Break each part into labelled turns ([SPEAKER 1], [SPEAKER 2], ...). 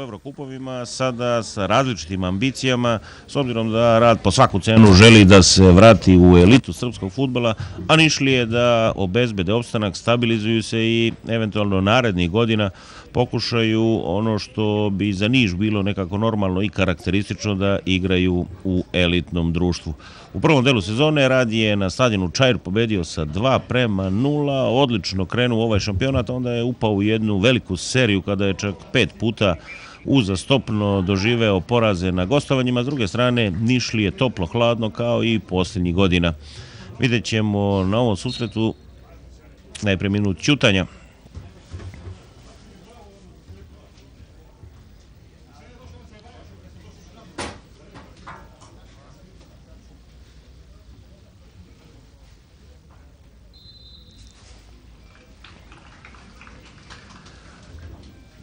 [SPEAKER 1] u Evrokupovima, sada sa različitim ambicijama, s obzirom da Rad po svaku cenu želi da se vrati u elitu srpskog fudbala, a Nišlije da obezbede opstanak, stabilizuju se i eventualno narednih godina pokušaju ono što bi za Niš bilo nekako normalno i karakteristično da igraju u elitnom društvu. U prvom delu sezone Rad je na stadionu Čair pobedio sa 2:0, odlično krenuo ovaj šampionat, onda je upao u jednu veliku seriju kada je čak 5 puta uzastopno doživeo poraze na gostovanjima. S druge strane, Nišlije toplo-hladno kao i posljednjih godina. Vidjet ćemo na ovom susretu najprije minut ćutanja.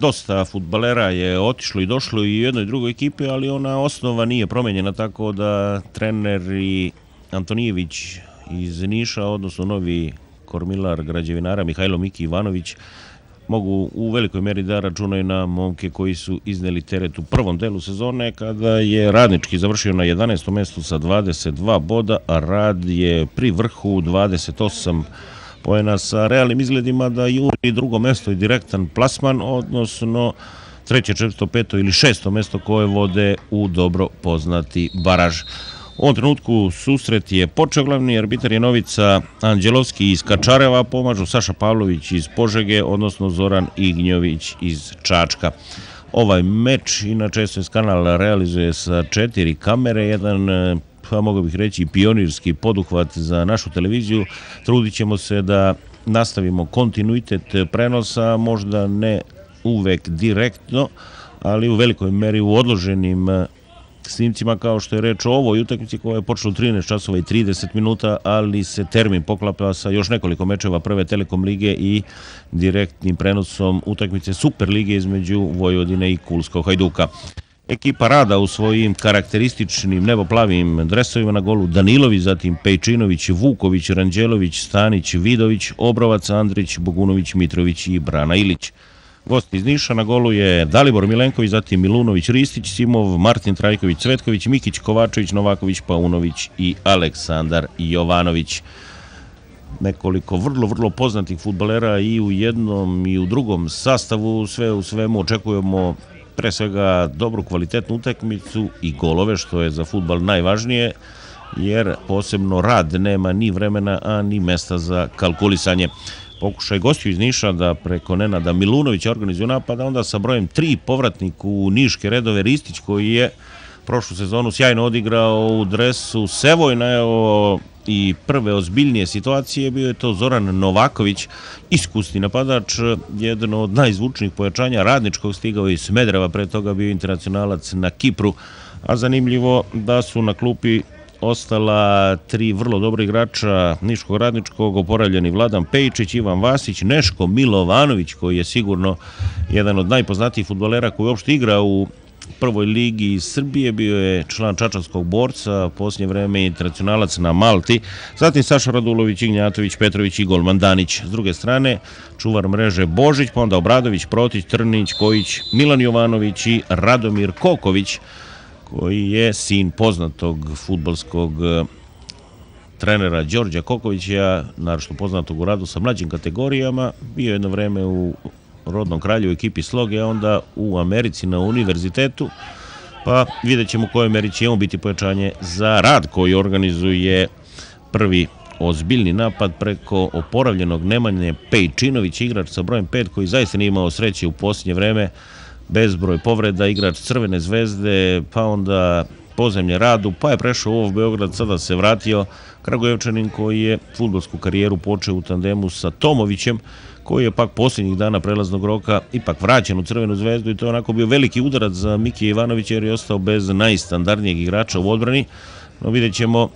[SPEAKER 1] Dosta fudbalera je otišlo i došlo i u jednoj i drugoj ekipi, ali ona osnova nije promenjena, tako da trener i Antonijević iz Niša, odnosno novi kormilar građevinara Mihajlo Miki Ivanović, mogu u velikoj meri da računaju na momke koji su izneli teret u prvom delu sezone, kada je Radnički završio na 11. mestu sa 22 boda, a Rad je pri vrhu 28 poena sa realnim izgledima da juri drugo mesto i direktan plasman, odnosno treće, četvrto, peto ili šesto mesto koje vode u dobro poznati baraž. U ovom trenutku susret je počeo, glavni arbitar je Novica Anđelovski iz Kačareva, pomažu Saša Pavlović iz Požege, odnosno Zoran Ignjović iz Čačka. Ovaj meč, inače SOS kanal realizuje sa 4 kamere, jedan pa mogu bih reći pionirski poduhvat za našu televiziju. Trudit ćemo se da nastavimo kontinuitet prenosa, možda ne uvek direktno, ali u velikoj meri u odloženim snimcima, kao što je reč o ovoj utakmici koja je počela u 13 časova i 30 minuta, ali se termin poklapa sa još nekoliko mečeva Prve Telekom lige i direktnim prenosom utakmice Super lige između Vojvodine i Kulskog Hajduka. Ekipa Rada u svojim karakterističnim neboplavim dresovima, na golu Danilović, zatim Pejčinović, Vuković, Ranđelović, Stanić, Vidović, Obrovac, Andrić, Bogunović, Mitrović i Brana Ilić. Gost iz Niša, na golu je Dalibor Milenković, zatim Milunović, Ristić, Simov, Martin Trajković, Cvetković, Mikić, Kovačević, Novaković, Paunović i Aleksandar Jovanović. Nekoliko vrlo poznatih fudbalera i u jednom i u drugom sastavu. Sve u svemu očekujemo pre svega dobru kvalitetnu utakmicu i golove, što je za fudbal najvažnije, jer posebno Rad nema ni vremena, a ni mesta za kalkulisanje. Pokušaj gostiju iz Niša da preko Nenada Milunovića organizuju napad, a onda sa brojem 3 povratnik u niške redove Ristić, koji je prošlu sezonu sjajno odigrao u dresu Sevojna, evo i prve ozbiljnije situacije, bio je to Zoran Novaković, iskusni napadač, jedno od najzvučnijih pojačanja Radničkog, stigao iz Smedereva, pre toga bio internacionalac na Kipru, a zanimljivo da su na klupi ostala 3 vrlo dobra igrača Niškog Radničkog, oporavljeni Vladan Pejičić, Ivan Vasić, Neško Milovanović, koji je sigurno jedan od najpoznatijih fudbalera koji uopšte igra u prvoj ligi Srbije, bio je član Čačanskog Borca, posljednje vreme internacionalac na Malti, zatim Saša Radulović, Ignjatović, Petrović i golman Danić. S druge strane, čuvar mreže Božić, pa onda Obradović, Protić, Trnić, Kojić, Milan Jovanović i Radomir Koković, koji je sin poznatog fudbalskog trenera Đorđa Kokovića, naročito poznatog u radu sa mlađim kategorijama, bio jedno vreme u rodnom kralju u ekipi Sloge, a onda u Americi na univerzitetu, pa vidjet ćemo u kojoj meri će biti pojačanje za Rad, koji organizuje prvi ozbiljni napad preko oporavljenog Nemanje Pejčinović, igrač sa brojem 5 koji zaista nije imao sreće u posljednje vreme, bezbroj povreda, igrač Crvene zvezde, pa onda pozemlje Radu, pa je prešao u Beograd, sada se vratio Kragujevčanin koji je fudbalsku karijeru počeo u tandemu sa Tomovićem, koji je pak posljednjih dana prelaznog roka ipak vraćen u Crvenu zvezdu i to je onako bio veliki udarac za Mikija Ivanovića jer je ostao bez najstandardnijeg igrača u odbrani, no vidjet ćemo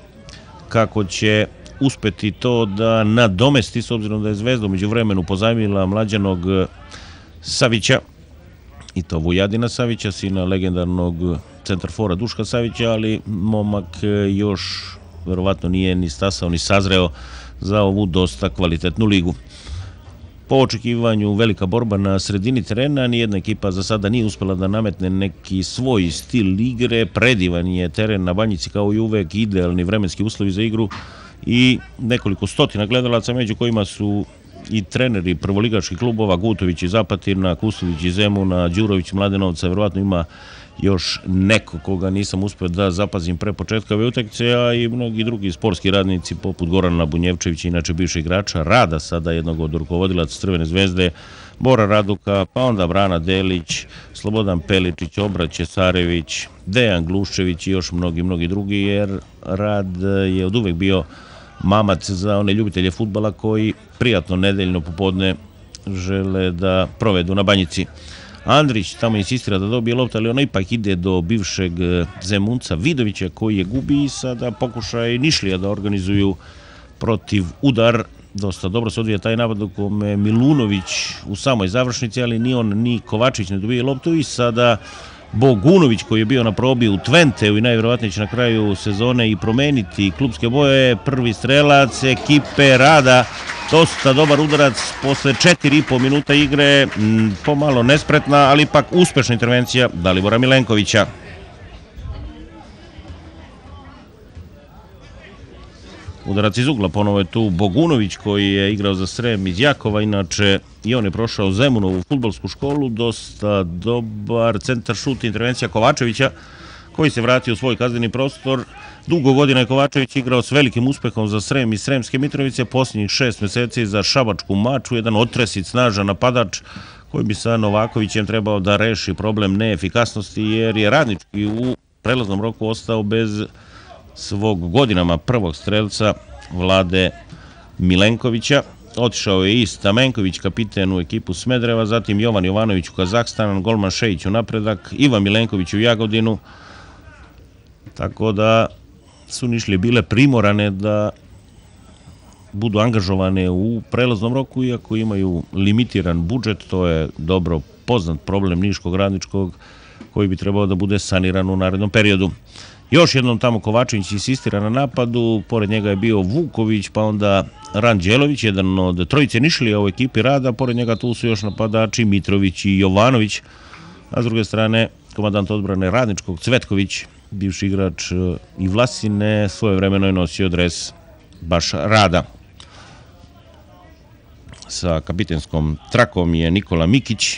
[SPEAKER 1] kako će uspeti to da nadomesti, s obzirom da je Zvezda među vremenu pozajmila mlađanog Savića, i to Vujadina Savića, sina legendarnog centarfora Duška Savića, ali momak još verovatno nije ni stasao ni sazreo za ovu dosta kvalitetnu ligu. Po očekivanju velika borba na sredini terena, nijedna ekipa za sada nije uspela da nametne neki svoj stil igre, predivan je teren na Banjici kao i uvek, idealni vremenski uslovi za igru i nekoliko stotina gledalaca, među kojima su i treneri prvoligaških klubova, Gutović iz Apatina, Kustović iz Zemuna, Đurović Mladenovca, verovatno ima još neko koga nisam uspeo da zapazim pre početka ove utakmice, a i mnogi drugi sportski radnici poput Gorana Bunjevčevića, inače bivšeg igrača Rada, sada jednog od rukovodilaca Crvene zvezde, Bora Raduka, pa onda Brana Delić, Slobodan Peličić, Obra Ćesarević, Dejan Gluščević i još mnogi drugi, jer Rad je od uvek bio mamac za one ljubitelje fudbala koji prijatno nedeljno popodne žele da provedu na Banjici. Andrić tamo insistira da dobije loptu, ali ona ipak ide do bivšeg Zemunca Vidovića koji je gubi i sada pokušaj Nišlija da organizuju protiv udar. Dosta dobro se odvija taj napad u kome Milunović u samoj završnici, ali ni on ni Kovačić ne dobije loptu i sada Bogunović koji je bio na probi u Twenteu i najvjerovatnije će na kraju sezone i promeniti klubske boje, prvi strelac ekipe Rada, dosta dobar udarac posle 4,5 minuta igre, pomalo nespretna, ali ipak uspešna intervencija Dalibora Milenkovića. Udarac iz ugla, ponovo je tu Bogunović koji je igrao za Srem iz Jakova, inače i on je prošao Zemunovu fudbalsku školu, dosta dobar centar šut, intervencija Kovačevića koji se vratio u svoj kazneni prostor. Dugo godina je Kovačević igrao s velikim uspehom za Srem i Sremske Mitrovice, posljednjih 6 meseci za Šabačku Maču, jedan otresic, snažan napadač koji bi sa Novakovićem trebao da reši problem neefikasnosti, jer je Radnički u prelaznom roku ostao bez svog godinama prvog strelca Vlade Milenkovića. Otišao je i Stamenković, kapiten u ekipu Smedereva, zatim Jovan Jovanović u Kazahstan, golman Šejić u Napredak, Ivan Milenković u Jagodinu, tako da su Nišlije bile primorane da budu angažovane u prelaznom roku, iako imaju limitiran budžet. To je dobro poznat problem niškog Radničkog koji bi trebao da bude saniran u narednom periodu. Još jednom tamo Kovačević insistira na napadu, pored njega je bio Vuković, pa onda Ranđelović, jedan od trojice Nišlija u ekipi Rada, pored njega tu su još napadači Mitrović i Jovanović, a s druge strane komandant odbrane Radničkog Cvetković, bivši igrač i Vlasine, svojevremeno je nosio dres baš Rada. Sa kapitenskom trakom je Nikola Mikić,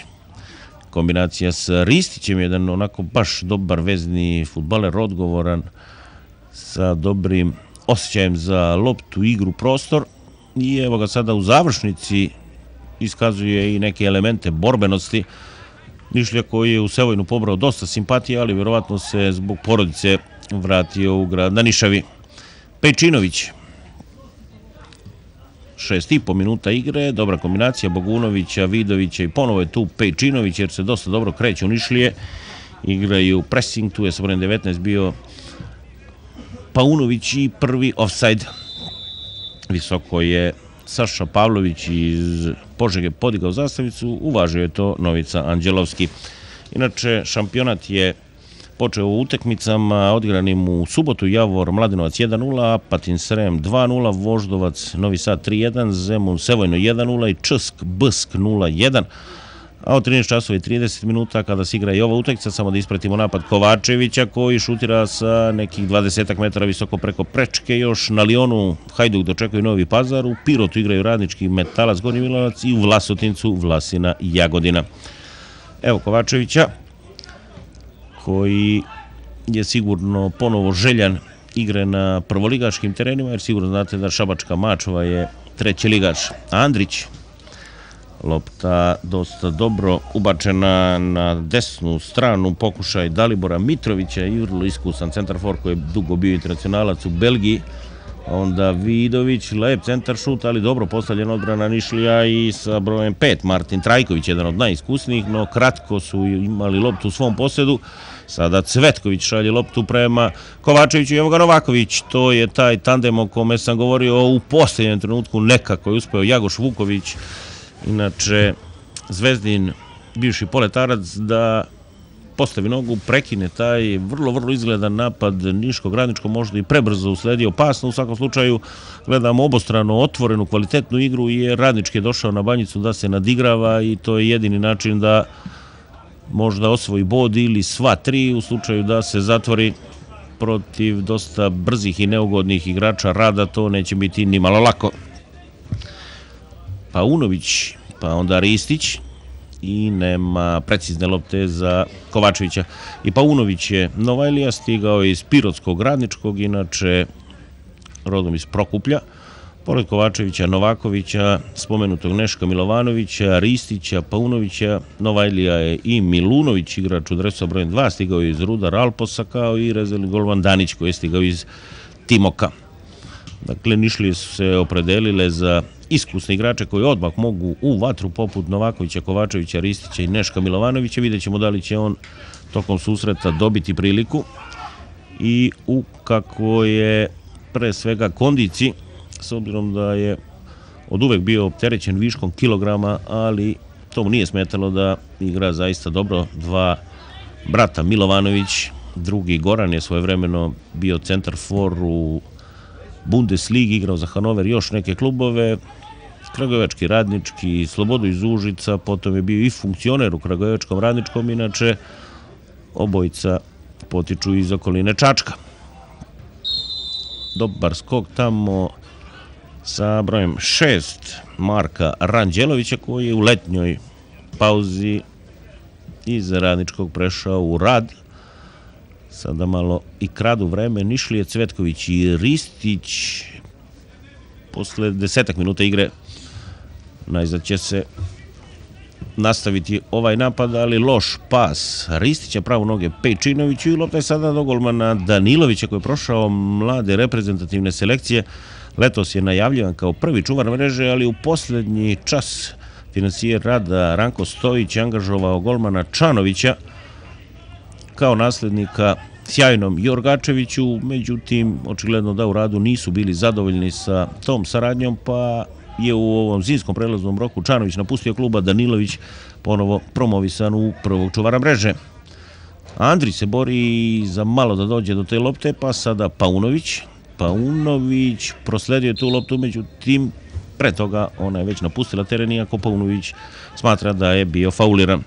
[SPEAKER 1] kombinacija s Ristićem, jedan onako baš dobar vezni fudbaler, odgovoran, sa dobrim osjećajem za loptu, igru, prostor, i evo ga sada u završnici iskazuje i neke elemente borbenosti. Nišlija koji je u Sevojnu pobrao dosta simpatije, ali vjerovatno se zbog porodice vratio u grad na Nišavi. Pejčinović, 6,5 minuta igre, dobra kombinacija Bogunovića, Vidovića i ponovo je tu Pejčinović, jer se dosta dobro kreću Nišlije, igraju pressing, tu je sa brojem 19 bio Paunović i prvi offside. Visoko je Saša Pavlović iz Požege podigao zastavicu, uvažio je to Novica Anđelovski. Inače, šampionat je počeo u utakmicama odigranim u subotu: Javor Mladenovac 1-0, Apatin Srem 2-0, Voždovac Novi Sad 3-1, Zemun Sevojno 1-0 i Česk Bsk 0-1. A od 13 časova i 30 minuta kada se igra i ova utakmica, samo da ispratimo napad Kovačevića koji šutira sa nekih 20 metara visoko preko prečke. Još na Lionu Hajduk dočekaju Novi Pazar, u Pirotu igraju Radnički, Metalac Gornji Milanovac i u Vlasotincu Vlasina Jagodina. Evo Kovačevića koji je sigurno ponovo željan igre na prvoligaškim terenima, jer sigurno znate da Šabačka Mačva je treći ligaš. Andrić, lopta dosta dobro ubačena na desnu stranu, pokušaj Dalibora Mitrovića i vrlo iskusan centarfor koji je dugo bio internacionalac u Belgiji. Onda Vidović, lep centar šut, ali dobro postavljena odbrana Nišlija i sa brojem 5 Martin Trajković, jedan od najiskusnijih, no kratko su imali loptu u svom posjedu. Sada Cvetković šalje loptu prema Kovačeviću i evo ga Novaković. To je taj tandem o kome sam govorio u posljednjem trenutku, nekako je uspeo Jagoš Vuković, inače Zvezdin bivši poletarac, da postavi nogu, prekine taj vrlo izgledan napad Niškog. Radničko možda i prebrzo usledi opasno. U svakom slučaju gledamo obostrano otvorenu, kvalitetnu igru, jer Radnički je došao na Banjicu da se nadigrava i to je jedini način da možda osvoji bod ili sva tri u slučaju da se zatvori protiv dosta brzih i neugodnih igrača Rada. To neće biti ni malo lako. Paunović, pa onda Ristić i nema precizne lopte za Kovačevića. I Paunović je Novajlija, stigao iz Pirotskog Radničkog, inače rodom iz Prokuplja. Pored Kovačevića, Novakovića, spomenutog Neška Milovanovića, Ristića, Paunovića, Novajlija je i Milunović, igrač u dresu sa brojem 2, stigao je iz Rudar Alposa, kao i rezervni golman Danić koji je stigao iz Timoka. Dakle, Nišlije su se opredelile za iskusne igrače koji odmah mogu u vatru poput Novakovića, Kovačevića, Ristića i Neška Milovanovića. Vidjet ćemo da li će on tokom susreta dobiti priliku i u kako je pre svega kondiciji, s obzirom da je od uvek bio opterećen viškom kilograma, ali to mu nije smetalo da igra zaista dobro. Dva brata Milovanović, drugi Goran je svojevremeno bio centar for u Bundesligi, igrao za Hanover i još neke klubove, Kragujevački Radnički, Slobodu iz Užica, potom je bio i funkcioner u Kragujevačkom Radničkom, inače obojica potiču iz okoline Čačka. Dobar skok tamo sa brojem 6 Marka Ranđelovića, koji je u letnjoj pauzi iz Radničkog prešao u Rad. Sada malo i kradu vreme Nišlije. Cvetković i Ristić posle 10 minuta igre najzad će se nastaviti ovaj napad, ali loš pas Ristića pravo noge Pejčinoviću i lopta je sada do golmana Danilovića koji je prošao mlade reprezentativne selekcije. Letos je najavljivan kao prvi čuvar mreže, ali u poslednji čas finansijer Rada Ranko Stojić angažovao golmana Čanovića kao naslednika sjajnom Jorgačeviću, međutim, očigledno da u Radu nisu bili zadovoljni sa tom saradnjom, pa je u ovom zimskom prelaznom roku Čanović napustio kluba, Danilović ponovo promovisan u prvog čuvara mreže. Andrić se bori za malo da dođe do te lopte, pa sada Paunović prosledio je tu loptu, međutim, pre toga ona je već napustila teren, iako Paunović smatra da je bio fauliran.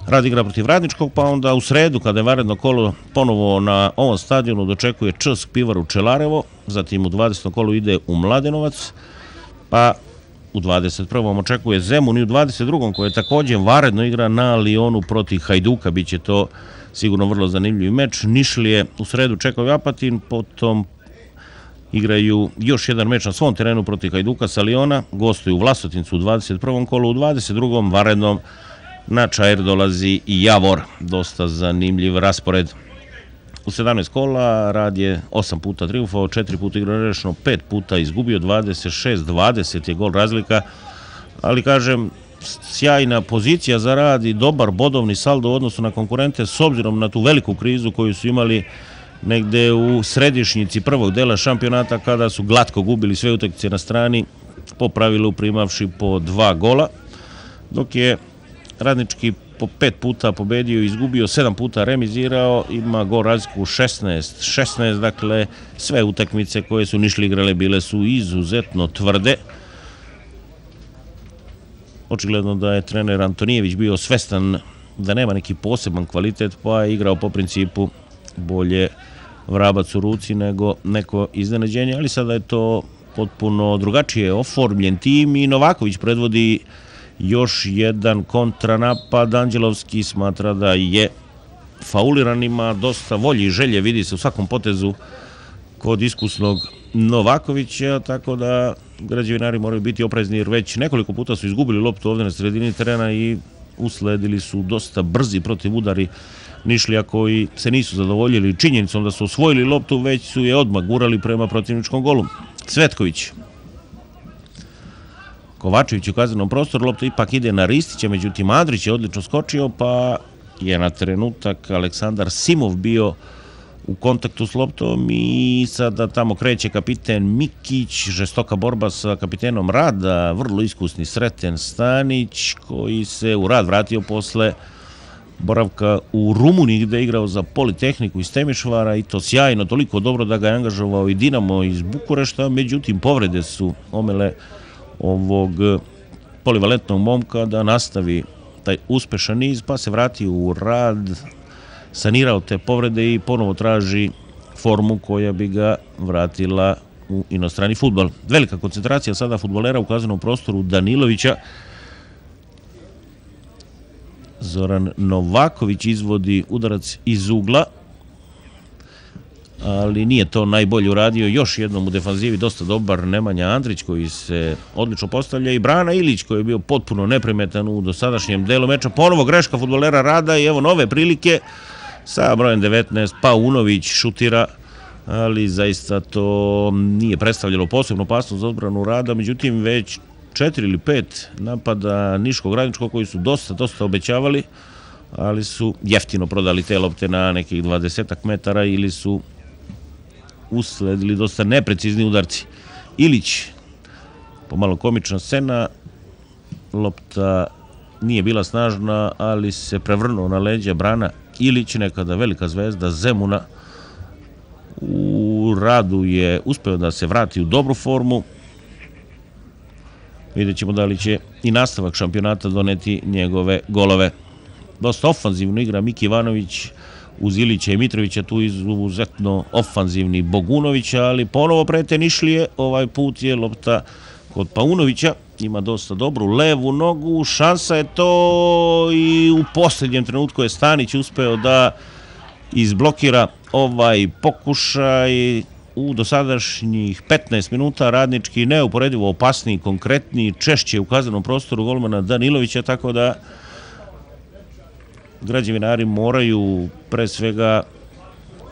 [SPEAKER 1] Rad igra protiv Radničkog, pa onda u sredu, kada je vanredno kolo ponovo na ovom stadionu, dočekuje ČSK Pivaru Čelarevo, zatim u 20. kolu ide u Mladenovac, pa u 21. očekuje Zemun i u 22. koje je također vanredno igra na Lionu protiv Hajduka. Biće to sigurno vrlo zanimljiv meč. Nišlije u sredu čekaju Apatin, potom igraju još jedan meč na svom terenu protiv Hajduka sa Liona, gostuju u Vlasotincu u 21. kolu, u 22. vanrednom na Čair dolazi i Javor. Dosta zanimljiv raspored. U 17 kola Rad je 8 puta triumfao, 4 puta igrao nerešeno, 5 puta izgubio, 26-20 je gol razlika, ali kažem, sjajna pozicija za Rad i dobar bodovni saldo u odnosu na konkurente, s obzirom na tu veliku krizu koju su imali negde u središnjici prvog dela šampionata, kada su glatko gubili sve utakmice na strani, po pravilu primavši po 2 gola, dok je Radnički po 5 puta pobedio, izgubio, 7 puta remizirao, ima gol razliku 16-16, dakle sve utakmice koje su Nišli igrale bile su izuzetno tvrde. Očigledno da je trener Antonijević bio svestan da nema neki poseban kvalitet, pa je igrao po principu bolje vrabac u ruci nego neko iznenađenje, ali sada je to potpuno drugačije oformljen tim i Novaković predvodi još jedan kontranapad. Anđelovski smatra da je fauliran, ima dosta volje i želje, vidi se u svakom potezu kod iskusnog Novakovića, tako da građevinari moraju biti oprezni jer već nekoliko puta su izgubili loptu ovdje na sredini terena i usledili su dosta brzi protiv udari Nišlija koji se nisu zadovoljili činjenicom da su osvojili loptu, već su je odmah gurali prema protivničkom golu. Cvetković. Kovačević u kaznenom prostoru, lopta ipak ide na Ristića, međutim Andrić je odlično skočio, pa je na trenutak Aleksandar Simov bio u kontaktu s loptom i sada tamo kreće kapiten Mikić, žestoka borba sa kapitenom Rada, vrlo iskusni Sreten Stanić, koji se u Rad vratio posle boravka u Rumuniji gde je igrao za Politehniku iz Temišvara i to sjajno, toliko dobro da ga je angažovao i Dinamo iz Bukurešta, međutim povrede su omele ovog polivalentnog momka da nastavi taj uspešan niz, pa se vratio u rad, sanirao te povrede i ponovo traži formu koja bi ga vratila u inostrani fudbal. Velika koncentracija sada fudbalera u kaznenom prostoru Danilovića. Zoran Novaković izvodi udarac iz ugla, ali nije to najbolje uradio. Još jednom u defanzivi dosta dobar Nemanja Andrić koji se odlično postavlja i Brana Ilić koji je bio potpuno neprimetan u dosadašnjem delu meča. Ponovo greška fudbalera Rada i evo nove prilike sa brojem 19. Paunović šutira, ali zaista to nije predstavljalo posebnu opasnost za odbranu Rada, međutim već 4 ili 5 napada Niškog Radničkog koji su dosta obećavali, ali su jeftino prodali te lopte na nekih 20 metara ili su usledili dosta neprecizni udarci. Ilić, pomalo komična scena, lopta nije bila snažna, ali se prevrnuo na leđa Brana Ilić, nekada velika zvezda Zemuna. U Radu je uspeo da se vrati u dobru formu. Vidjet ćemo da li će i nastavak šampionata doneti njegove golove. Dosta ofanzivno igra Miki Ivanović uz Ilića i Mitrovića, tu izuzetno ofanzivni Bogunović, ali ponovo prete Nišlije, ovaj put je lopta kod Paunovića, ima dosta dobru levu nogu, šansa je to i u posljednjem trenutku je Stanić uspeo da izblokira ovaj pokušaj. U dosadašnjih 15 minuta Radnički neuporedivo opasniji, konkretniji, češće u kaznenom prostoru golmana Danilovića, tako da građevinari moraju pre svega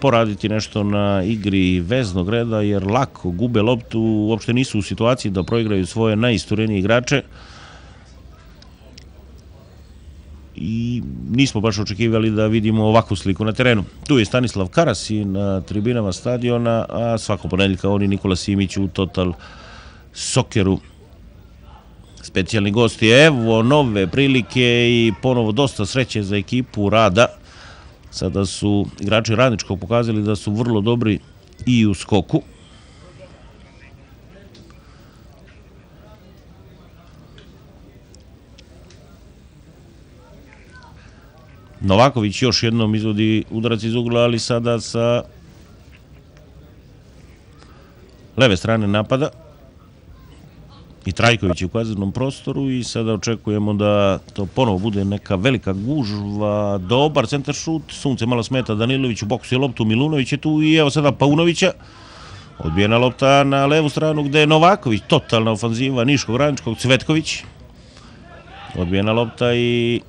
[SPEAKER 1] poraditi nešto na igri veznog reda, jer lako gube loptu, uopšte nisu u situaciji da proigraju svoje najisturenije igrače i nismo baš očekivali da vidimo ovakvu sliku na terenu. Tu je Stanislav Karasi na tribinama stadiona, a svako ponedeljka on i Nikola Simić u Total Sokeru. Specijalni gosti, evo nove prilike i ponovo dosta sreće za ekipu Rada. Sada su igrači Radničkog pokazali da su vrlo dobri i u skoku. Novaković još jednom izvodi udarac iz ugla, ali sada sa leve strane napada. I Trajković je u kaznenom prostoru i sada očekujemo da to ponovo bude neka velika gužva. Dobar centar šut, sunce malo smeta Danilović, u boksu je loptu, Milunović je tu i evo sada Paunovića. Odbijena lopta na levu stranu gde je Novaković, totalna ofanziva Niškog Radničkog, Cvetković. Odbijena lopta i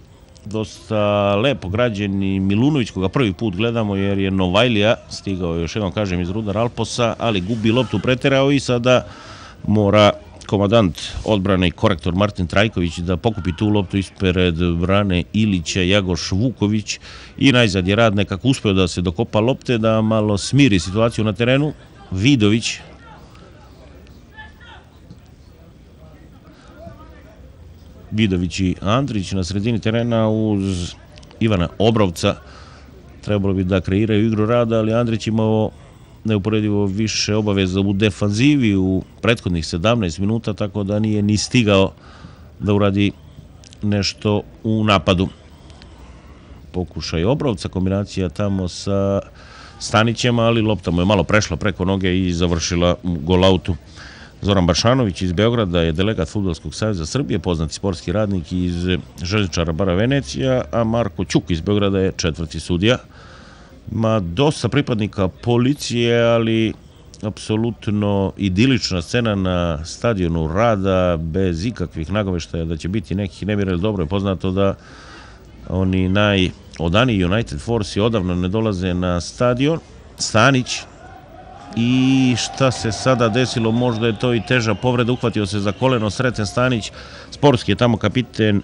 [SPEAKER 1] dosta lepo građen i Milunović koga prvi put gledamo jer je Novajlija stigao, još jednom kažem, iz Rudar Alposa, ali gubi loptu, preterao i sada mora komandant odbrane i korektor Martin Trajković da pokupi tu loptu ispred Brane Ilića, Jagoš Vuković i najzad je Rad nekako uspeo da se dokopa lopte, da malo smiri situaciju na terenu. Vidović, Vidović i Andrić na sredini terena uz Ivana Obrovca. Trebalo bi da kreiraju igru Rada, ali Andrić imao neuporedivo više obaveza u defanzivi u prethodnih 17 minuta, tako da nije ni stigao da uradi nešto u napadu. Pokušaj Obrovca, kombinacija tamo sa Stanićem, ali lopta mu je malo prešla preko noge i završila u golautu. Zoran Bašanović iz Beograda je delegat Fudbalskog saveza Srbije, poznati sportski radnik iz Željezničara Bara Venecija, a Marko Ćuk iz Beograda je četvrti sudija. Ima dosta pripadnika policije, ali apsolutno idilična scena na stadionu Rada, bez ikakvih nagoveštaja da će biti nekih nemira. Dobro je poznato da oni najodaniji United Force odavno ne dolaze na stadion. Stanić, i šta se sada desilo, možda je to i teža povreda, uhvatio se za koleno Sreten Stanić, sportski je tamo kapiten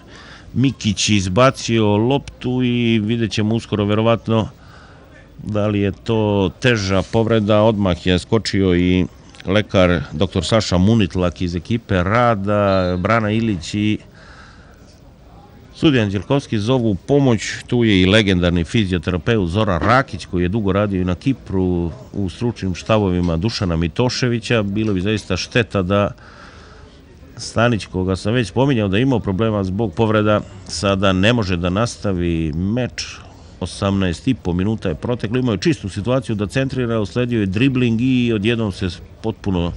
[SPEAKER 1] Mikić izbacio loptu i vidjet ćemo uskoro verovatno da li je to teža povreda. Odmah je skočio i lekar dr. Saša Munitlak iz ekipe Rada, Brana Ilić i Sudija Anđelkovski zovu u pomoć, tu je i legendarni fizioterapeut Zoran Rakić, koji je dugo radio i na Kipru u stručnim štabovima Dušana Mitoševića. Bilo bi zaista šteta da Stanić, koga sam već spominjao da je imao problema zbog povreda, sada ne može da nastavi meč. 18,5 minuta je proteklo, imao je čistu situaciju da centrira, usledio je dribling i odjednom se potpuno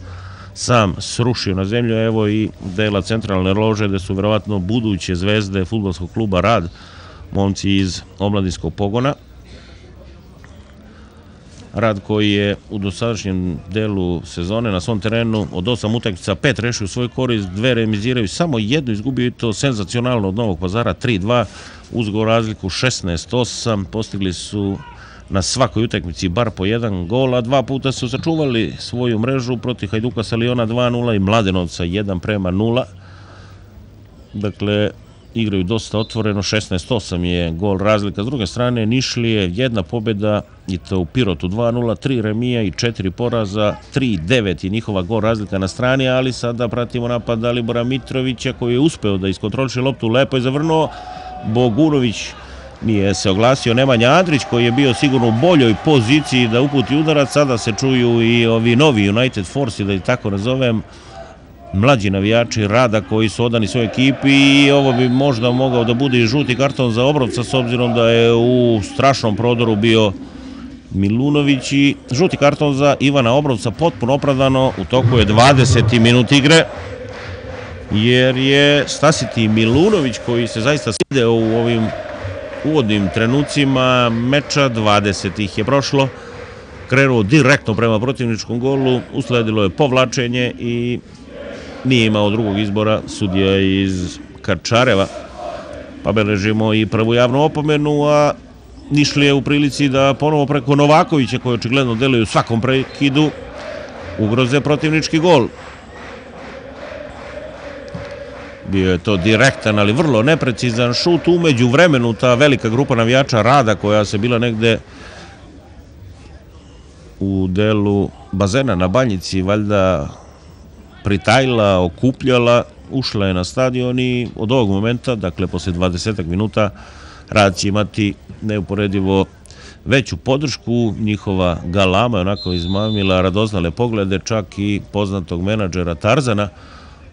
[SPEAKER 1] sam srušio na zemlju. Evo i dela centralne lože gde su verovatno buduće zvezde fudbalskog kluba Rad, momci iz omladinskog pogona. Rad koji je u dosadašnjem delu sezone na svom terenu od 8 utakmica 5 rešio u svoj korist, 2 remiziraju, samo jednu izgubio i to senzacionalno od Novog Pazara 3-2, uz gol razliku 16-8, postigli su na svakoj utakmici bar po jedan gol, a 2 puta su sačuvali svoju mrežu protiv Hajduka sa Liona 2-0 i Mladenovca 1-0. Dakle, igraju dosta otvoreno, 16-8 je gol razlika. S druge strane, Nišlije jedna pobjeda i to u Pirotu 2-0, 3 remija i 4 poraza, 3-9 je njihova gol razlika na strani, ali sada pratimo napad Dalibora Mitrovića koji je uspeo da iskontroliše loptu, lepo je zavrnuo, Bogunović nije se oglasio, Nemanja Andrić koji je bio sigurno u boljoj poziciji da uputi udarac, sada se čuju i ovi novi United Force, da ih tako nazovem, mlađi navijači Rada koji su odani svojoj ekipi i ovo bi možda mogao da bude i žuti karton za Obrovca s obzirom da je u strašnom prodoru bio Milunović i žuti karton za Ivana Obrovca potpuno opravdano, u toku je 20. minut igre jer je Stasiti Milunović koji se zaista sideo u ovim uvodnim trenucima meča, 20 ih je prošlo, krenuo direktno prema protivničkom golu, usledilo je povlačenje i nije imao drugog izbora sudija iz Kačareva, pa beležimo i prvu javnu opomenu, a Nišlije u prilici da ponovo preko Novakovića, koji očigledno deluje u svakom prekidu, ugroze protivnički gol. Bio je to direktan, ali vrlo neprecizan šut. Umeđu vremenu ta velika grupa navijača Rada, koja se bila negde u delu bazena na Banjici, valjda pritajila, okupljala, ušla je na stadion i od ovog momenta, dakle posle 20 minuta, Rad će imati neuporedivo veću podršku. Njihova galama je onako izmamila radoznale poglede, čak i poznatog menadžera Tarzana,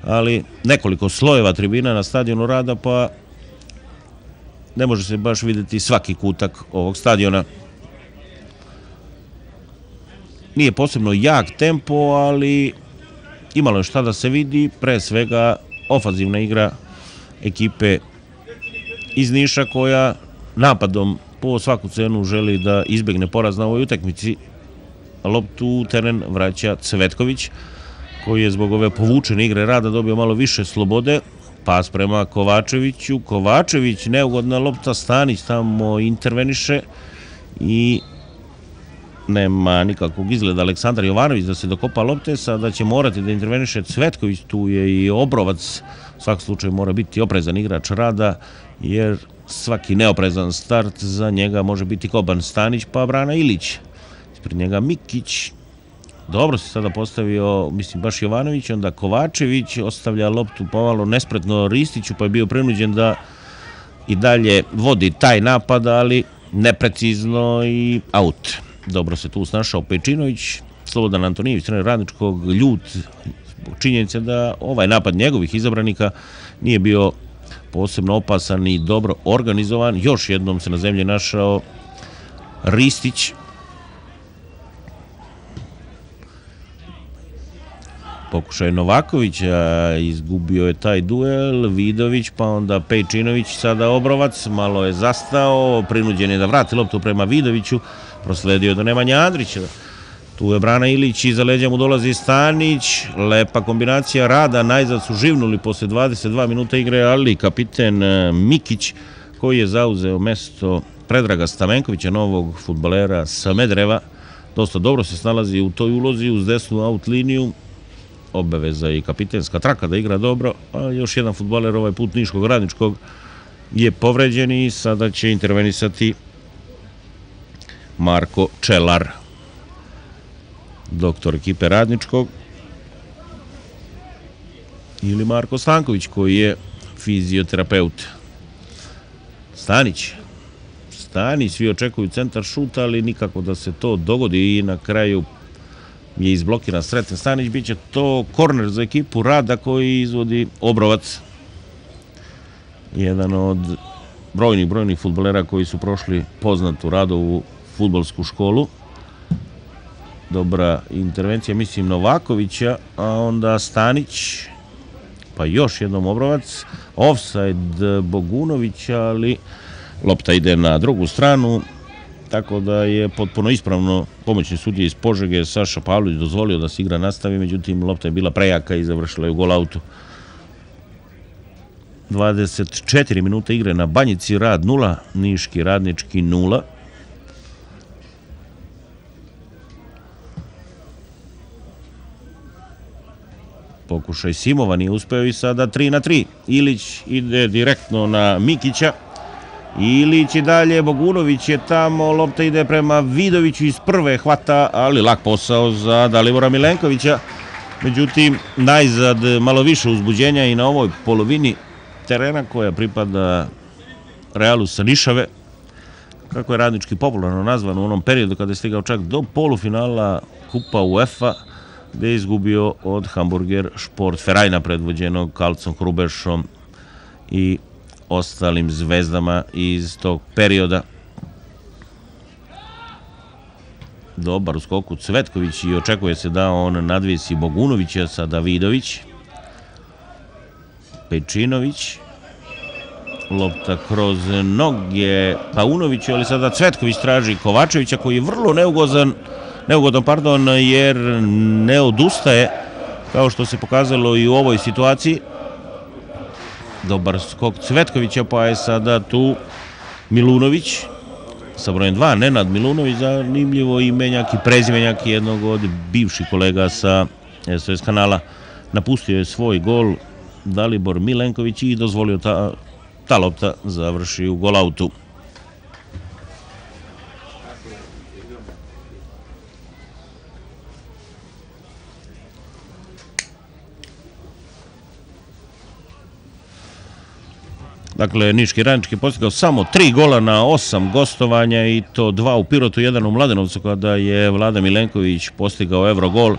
[SPEAKER 1] ali nekoliko slojeva tribina na stadionu Rada, pa ne može se baš vidjeti svaki kutak ovog stadiona. Nije posebno jak tempo, ali imalo je šta da se vidi, pre svega ofanzivna igra ekipe iz Niša koja napadom po svaku cenu želi da izbegne poraz na ovoj utakmici. Loptu u teren vraća Cvetković, koji je zbog ove povučene igre Rada dobio malo više slobode. Pas prema Kovačeviću. Kovačević, neugodna lopta, Stanić tamo interveniše i nema nikakvog izgleda Aleksandar Jovanović da se dokopa lopte. Sada će morati da interveniše Cvetković, tu je i Obrovac. U svakom slučaju mora biti oprezan igrač Rada, jer svaki neoprezan start za njega može biti koban. Stanić pa brana Ilić. Ispred njega Mikić. Dobro se sada postavio, mislim, baš Jovanović, onda Kovačević ostavlja loptu pomalo nespretno Ristiću, pa je bio prinuđen da i dalje vodi taj napad, ali neprecizno i aut. Dobro se tu snašao Pejčinović, Slobodan Antonijević, trener Radničkog, ljut zbog činjenice da ovaj napad njegovih izabranika nije bio posebno opasan i dobro organizovan. Još jednom se na zemlji našao Ristić. Pokušaj Novakovića, izgubio je taj duel, Vidović, pa onda Pejčinović, sada Obrovac, malo je zastao, prinuđen je da vrati loptu prema Vidoviću, prosledio do Nemanja Andrića. Tu je brana Ilić, iza leđa mu dolazi Stanić, lepa kombinacija Rada, najzad su živnuli posle 22 minuta igre, ali kapiten Mikić, koji je zauzeo mesto Predraga Stamenkovića, novog fudbalera sa Medreva, dosta dobro se snalazi u toj ulozi uz desnu out liniju, obaveza i kapitenska traka da igra dobro, a još jedan fudbaler, ovaj put Niškog Radničkog, je povređen i sada će intervenisati Marko Čelar, doktor ekipe Radničkog, ili Marko Stanković, koji je fizioterapeut. Stanić, svi očekuju centar šut, ali nikako da se to dogodi i na kraju je izblokiran Sreten Stanić. Biće to korner za ekipu Rada koji izvodi Obrovac. Jedan od brojnih fudbalera koji su prošli poznatu Radovu fudbalsku školu. Dobra intervencija, mislim, Novakovića, a onda Stanić, pa još jednom Obrovac. Ofsajd Bogunovića, ali lopta ide na drugu stranu, tako da je potpuno ispravno pomoćni sudija iz Požege Saša Pavlović dozvolio da se igra nastavi, međutim lopta je bila prejaka i završila je u gol autu. 24 minuta igre na Banjici, Rad 0, Niški Radnički 0. Pokušaj Simova nije uspeo i sada 3-3. Ilić ide direktno na Mikića. Ilić i dalje, Bogunović je tamo, lopta ide prema Vidoviću iz prve hvata, ali lak posao za Dalibora Milenkovića. Međutim, najzad malo više uzbuđenja i na ovoj polovini terena koja pripada Realu sa Nišave, kako je Radnički popularno nazvan u onom periodu kada je stigao čak do polufinala Kupa UEFA, gde je izgubio od Hamburger Sport Ferajna predvođenog Karlcom Hrubešom i ostalim zvezdama iz tog perioda. Dobar u skoku Cvetković i očekuje se da on nadvisi Bogunovića, sada Vidović. Pečinović. Lopta kroz noge Paunoviću, ali sada Cvetković traži Kovačevića koji je vrlo neugodan, jer ne odustaje, kao što se pokazalo i u ovoj situaciji. Dobar skok Cvetkovića, pa je sada tu Milunović sa brojem 2, Nenad Milunović, zanimljivo imenjak i prezimenjak jednog od bivših kolega sa SOS kanala. Napustio je svoj gol Dalibor Milenković i dozvolio ta lopta završi u gol autu. Dakle, Niški Radnički postigao samo 3 gola na 8 gostovanja i to 2 u Pirotu, 1 u Mladenovcu kada je Vlada Milenković postigao Evrogol.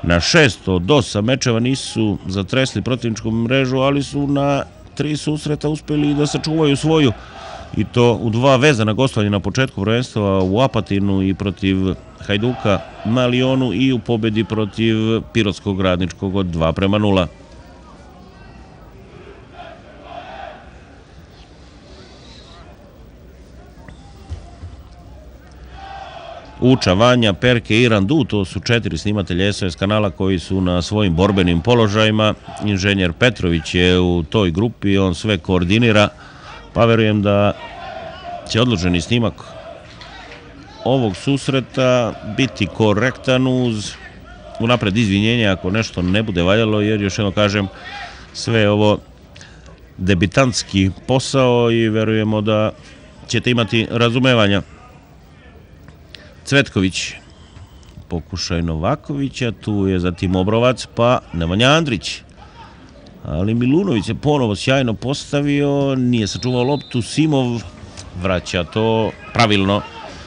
[SPEAKER 1] Na 6 od 8 mečeva nisu zatresli protivničku mrežu, ali su na 3 susreta uspeli da sačuvaju svoju, i to u 2 vezana gostovanja na početku prvenstva u Apatinu i protiv Hajduka na Lionu i u pobedi protiv Pirotskog Radničkog od 2-0. Uča, Vanja, Perke i Randu, to su 4 snimatelja SOS kanala koji su na svojim borbenim položajima. Inženjer Petrović je u toj grupi, on sve koordinira, pa verujem da će odloženi snimak ovog susreta biti korektan uz unapred izvinjenje ako nešto ne bude valjalo, jer još jedno kažem, sve je ovo debitantski posao i verujemo da ćete imati razumevanja. Cvetković, pokušaj Novakovića, tu je zatim Obrovac, pa Nemanja Andrić. Ali Milunović je ponovo sjajno postavio, nije sačuvao loptu, Simov vraća to pravilno.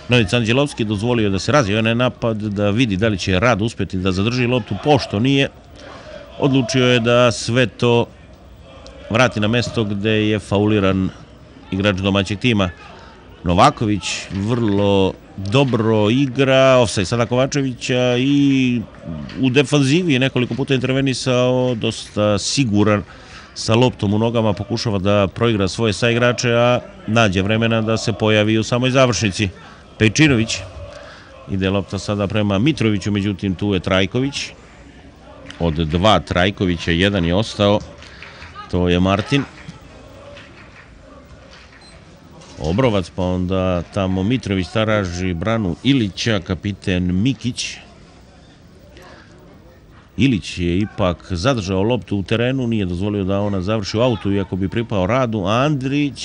[SPEAKER 1] Novica Anđelovski dozvolio da se razvije onaj napad, da vidi da li će Rad uspjeti da zadrži loptu, pošto nije. Odlučio je da sve to vrati na mesto gde je fauliran igrač domaćeg tima. Novaković vrlo dobro igra, ofsajd sada Kovačevića i u defanzivi je nekoliko puta intervenisao, dosta siguran sa loptom u nogama, pokušava da proigra svoje saigrače, a nađe vremena da se pojavi u samoj završnici. Pejčinović, ide lopta sada prema Mitroviću, međutim tu je Trajković. Od 2 Trajkovića, 1 je ostao, to je Martin. Obrovac, pa onda tamo Mitrović traži branu Ilića, kapiten Mikić. Ilić je ipak zadržao loptu u terenu, nije dozvolio da ona završi u autu, iako bi pripao Radu. Andrić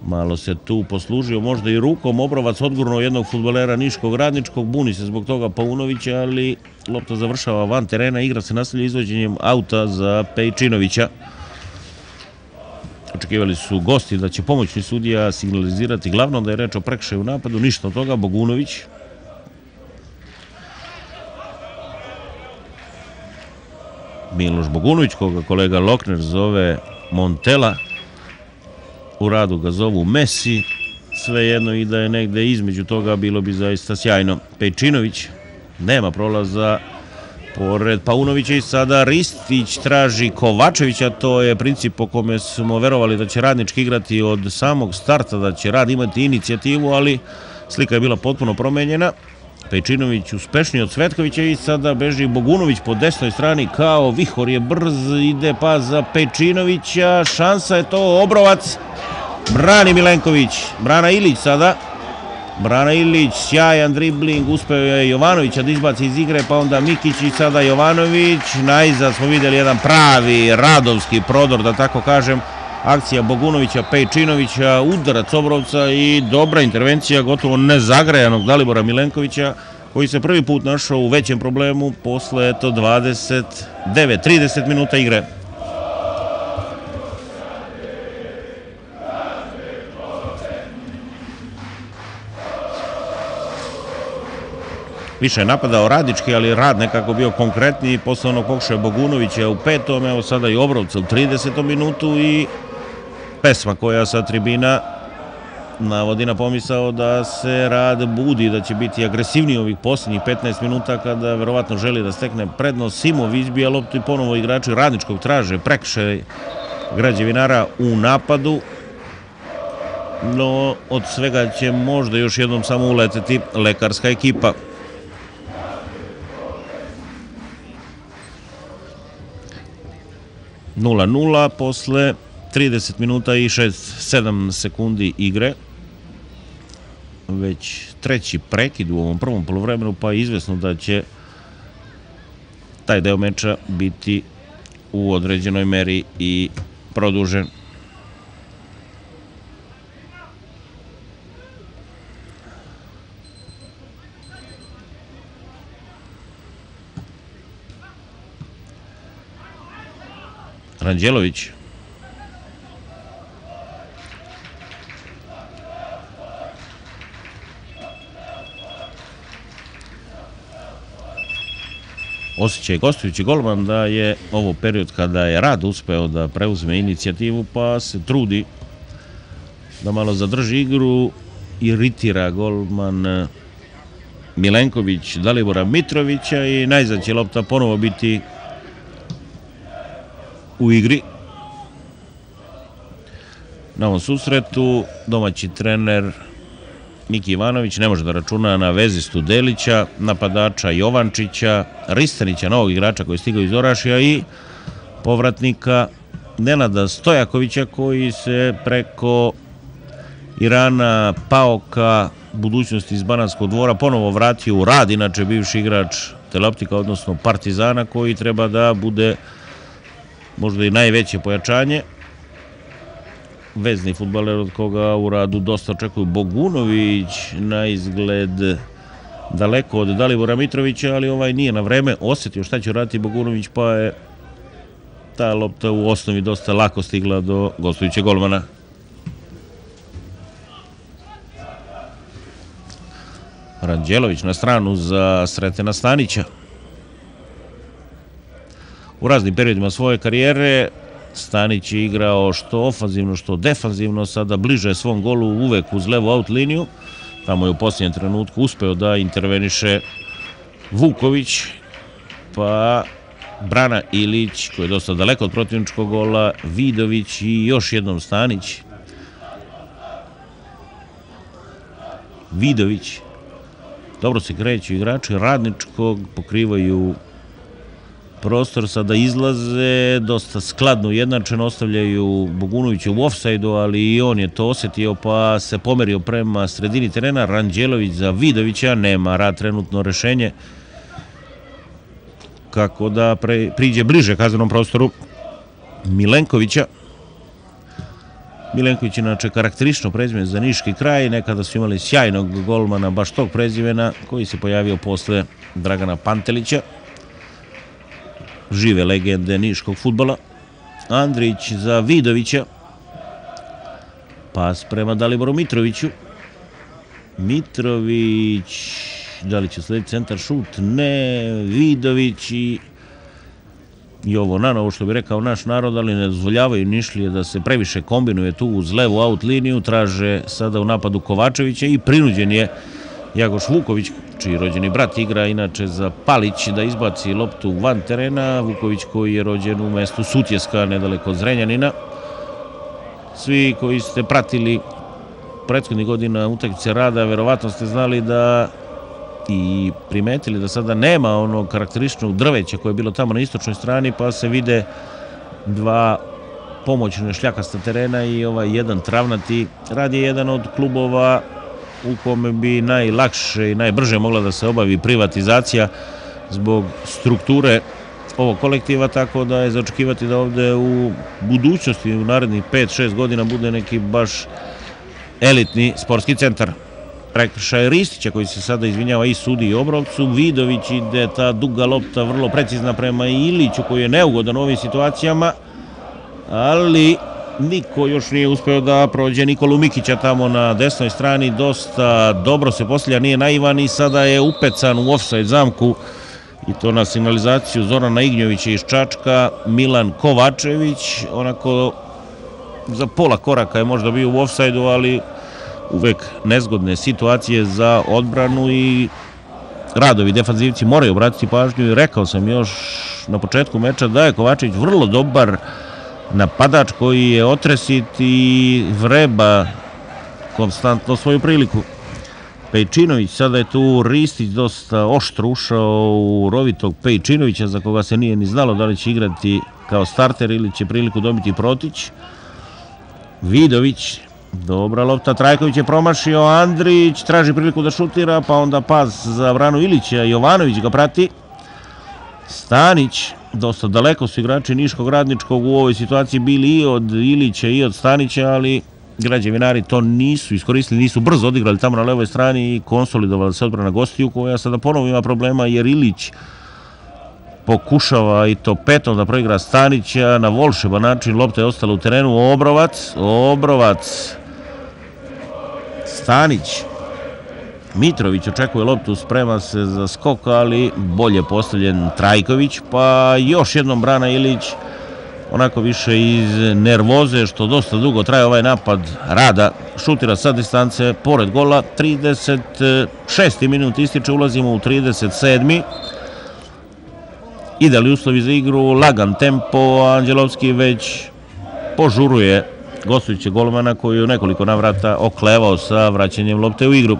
[SPEAKER 1] malo se tu poslužio, možda i rukom. Obrovac odgurnuo jednog fudbalera Niškog Radničkog, buni se zbog toga Paunovića, ali lopta završava van terena, igra se nastavlja izvođenjem auta za Pejčinovića. Očekivali su gosti da će pomoćni sudija signalizirati glavno da je reč o prekršaju u napadu, ništa od toga. Bogunović. Miloš Bogunović, koga kolega Lokner zove Montela, u radu ga zovu Messi, svejedno i da je negde između toga bilo bi zaista sjajno. Pejčinović, nema prolaza pored Paunovića i sada Ristić traži Kovačevića, to je princip po kome smo verovali da će Radnički igrati od samog starta, da će Rad imati inicijativu, ali slika je bila potpuno promenjena. Pejčinović uspešniji od Cvetkovića i sada beži Bogunović po desnoj strani, kao vihor je brz, ide pas za Pejčinovića, šansa je to, Obrovac, brani Milenković, Brana Ilić sada, Brana Ilić, sjajan dribling, uspeo je Jovanovića da izbaci iz igre, pa onda Mikić i sada Jovanović, najzad smo vidjeli jedan pravi radovski prodor, da tako kažem, akcija Bogunovića, Pejčinovića, udarac Obrovca i dobra intervencija gotovo nezagrejanog Dalibora Milenkovića, koji se prvi put našao u većem problemu posle 29-30 minuta igre. Više je napadao Radnički, ali Rad nekako bio konkretniji posle onog pokušaja Bogunovića u 5. Evo sada i Obrovca u 30. minutu i pesma koja sa tribina navodi na pomisao da se Rad budi, da će biti agresivniji ovih posljednjih 15 minuta kada verovatno želi da stekne prednost. Simov izbija loptu i ponovo igrači Radničkog traže prekršaj građevinara u napadu, no od svega će možda još jednom samo uleteti lekarska ekipa. Nula nula posle 30 minuta i 6-7 sekundi igre. Već treći prekid u ovom prvom poluvremenu, pa je izvesno da će taj deo meča biti u određenoj meri i produžen. Ranđelović. Osjećaj gostujući golman da je ovo period kada je Rad uspeo da preuzme inicijativu, pa se trudi da malo zadrži igru, iritira golman Milenković Dalibora Mitrovića i najzad će lopta ponovo biti u igri. Na ovom susretu domaći trener Miki Ivanović ne može da računa na vezistu Delića, napadača Jovančića, Ristanića, novog igrača koji je stigao iz Orašija i povratnika Nenada Stojakovića koji se preko Irana Paoka, budućnosti iz Banatskog Dvora, ponovo vratio u Rad, inače bivši igrač Teleoptika, odnosno Partizana, koji treba da bude možda i najveće pojačanje. Vezni fudbaler od koga u Radu dosta očekuju. Bogunović na izgled daleko od Dalibora Mitrovića, ali ovaj nije na vreme osjetio šta će uraditi Bogunović, pa je ta lopta u osnovi dosta lako stigla do gostujućeg golmana. Ranđelović na stranu za Sretena Stanića. U raznim periodima svoje karijere Stanić je igrao što ofanzivno, što defanzivno, sada bliže svom golu uvek uz levu out liniju. Tamo je u posljednjem trenutku uspeo da interveniše Vuković, pa Brana Ilić, koji je dosta daleko od protivničkog gola, Vidović i još jednom Stanić. Vidović. Dobro se kreću igrači Radničkog, pokrivaju prostor, sada izlaze, dosta skladno ujednačeno, ostavljaju Bogunovića u ofsajdu, ali i on je to osjetio pa se pomerio prema sredini terena. Ranđelović za Vidovića, nema Rad trenutno rešenje kako da priđe bliže kaznenom prostoru Milenkovića. Milenković je inače karakteristično prezime za niški kraj, nekada su imali sjajnog golmana baš tog prezimena koji se pojavio posle Dragana Pantelića, žive legende niškog fudbala. Andrić za Vidovića, pas prema Daliboru Mitroviću. Mitrović, da li će slediti centar šut? Ne, Vidović i ovo nanovo što bi rekao naš narod, ali ne dozvoljavaju Nišlije da se previše kombinuje tu uz levu out liniju, traže sada u napadu Kovačevića i prinuđen je Jagoš Vuković, čiji rođeni brat igra inače za Palić, da izbaci loptu van terena. Vuković koji je rođen u mestu Sutjeska, nedaleko od Zrenjanina. Svi koji ste pratili prethodnih godina utakmice Rada, verovatno ste znali da i primetili da sada nema onog karakterističnog drveća koje je bilo tamo na istočnoj strani, pa se vide dva pomoćne šljakasta terena i ovaj jedan travnati. Rad je jedan od klubova u kome bi najlakše i najbrže mogla da se obavi privatizacija zbog strukture ovog kolektiva, tako da je za očekivati da ovde u budućnosti, u narednih 5-6 godina bude neki baš elitni sportski centar. Prekršaj Ristića koji se sada izvinjava i sudi i Obrovcu. Vidović ide, ta duga lopta vrlo precizna prema Iliću koji je neugodan u ovim situacijama, ali niko još nije uspeo da prođe Nikolu Mikića tamo na desnoj strani. Dosta dobro se postavlja, nije naivan i sada je upecan u ofsajd zamku, i to na signalizaciju Zorana Ignjovića iz Čačka. Milan Kovačević, onako za pola koraka je možda bio u ofsajdu, ali uvek nezgodne situacije za odbranu i Radovi defanzivci moraju obratiti pažnju. I rekao sam još na početku meča da je Kovačević vrlo dobar napadač koji je otresit i vreba konstantno svoju priliku. Pejčinović, sada je tu Ristić dosta oštro ušao u rovitog Pejčinovića, za koga se nije ni znalo da li će igrati kao starter ili će priliku dobiti Protić. Vidović, dobra lopta, Trajković je promašio, Andrić traži priliku da šutira, pa onda pas za branu Ilića, Jovanović ga prati. Stanić, dosta daleko su igrači Niškog Radničkog u ovoj situaciji bili i od Ilića i od Stanića, ali građevinari to nisu iskoristili, nisu brzo odigrali tamo na levoj strani i konsolidovali se odbrana gostiju, koja sada ponovo ima problema jer Ilić pokušava i to petom da proigra Stanića na volšeban način. Lopta je ostala u terenu. Obrovac, Stanić, Mitrović očekuje loptu, sprema se za skok, ali bolje postavljen Trajković, pa još jednom brana Ilić, onako više iz nervoze što dosta dugo traje ovaj napad Rada. Šutira sa distance pored gola. 36. minut ističe, ulazimo u 37. Idealni uslovi za igru, lagan tempo, Anđelovski već požuruje gostujućeg golmana koji je u nekoliko navrata oklevao sa vraćanjem lopte u igru.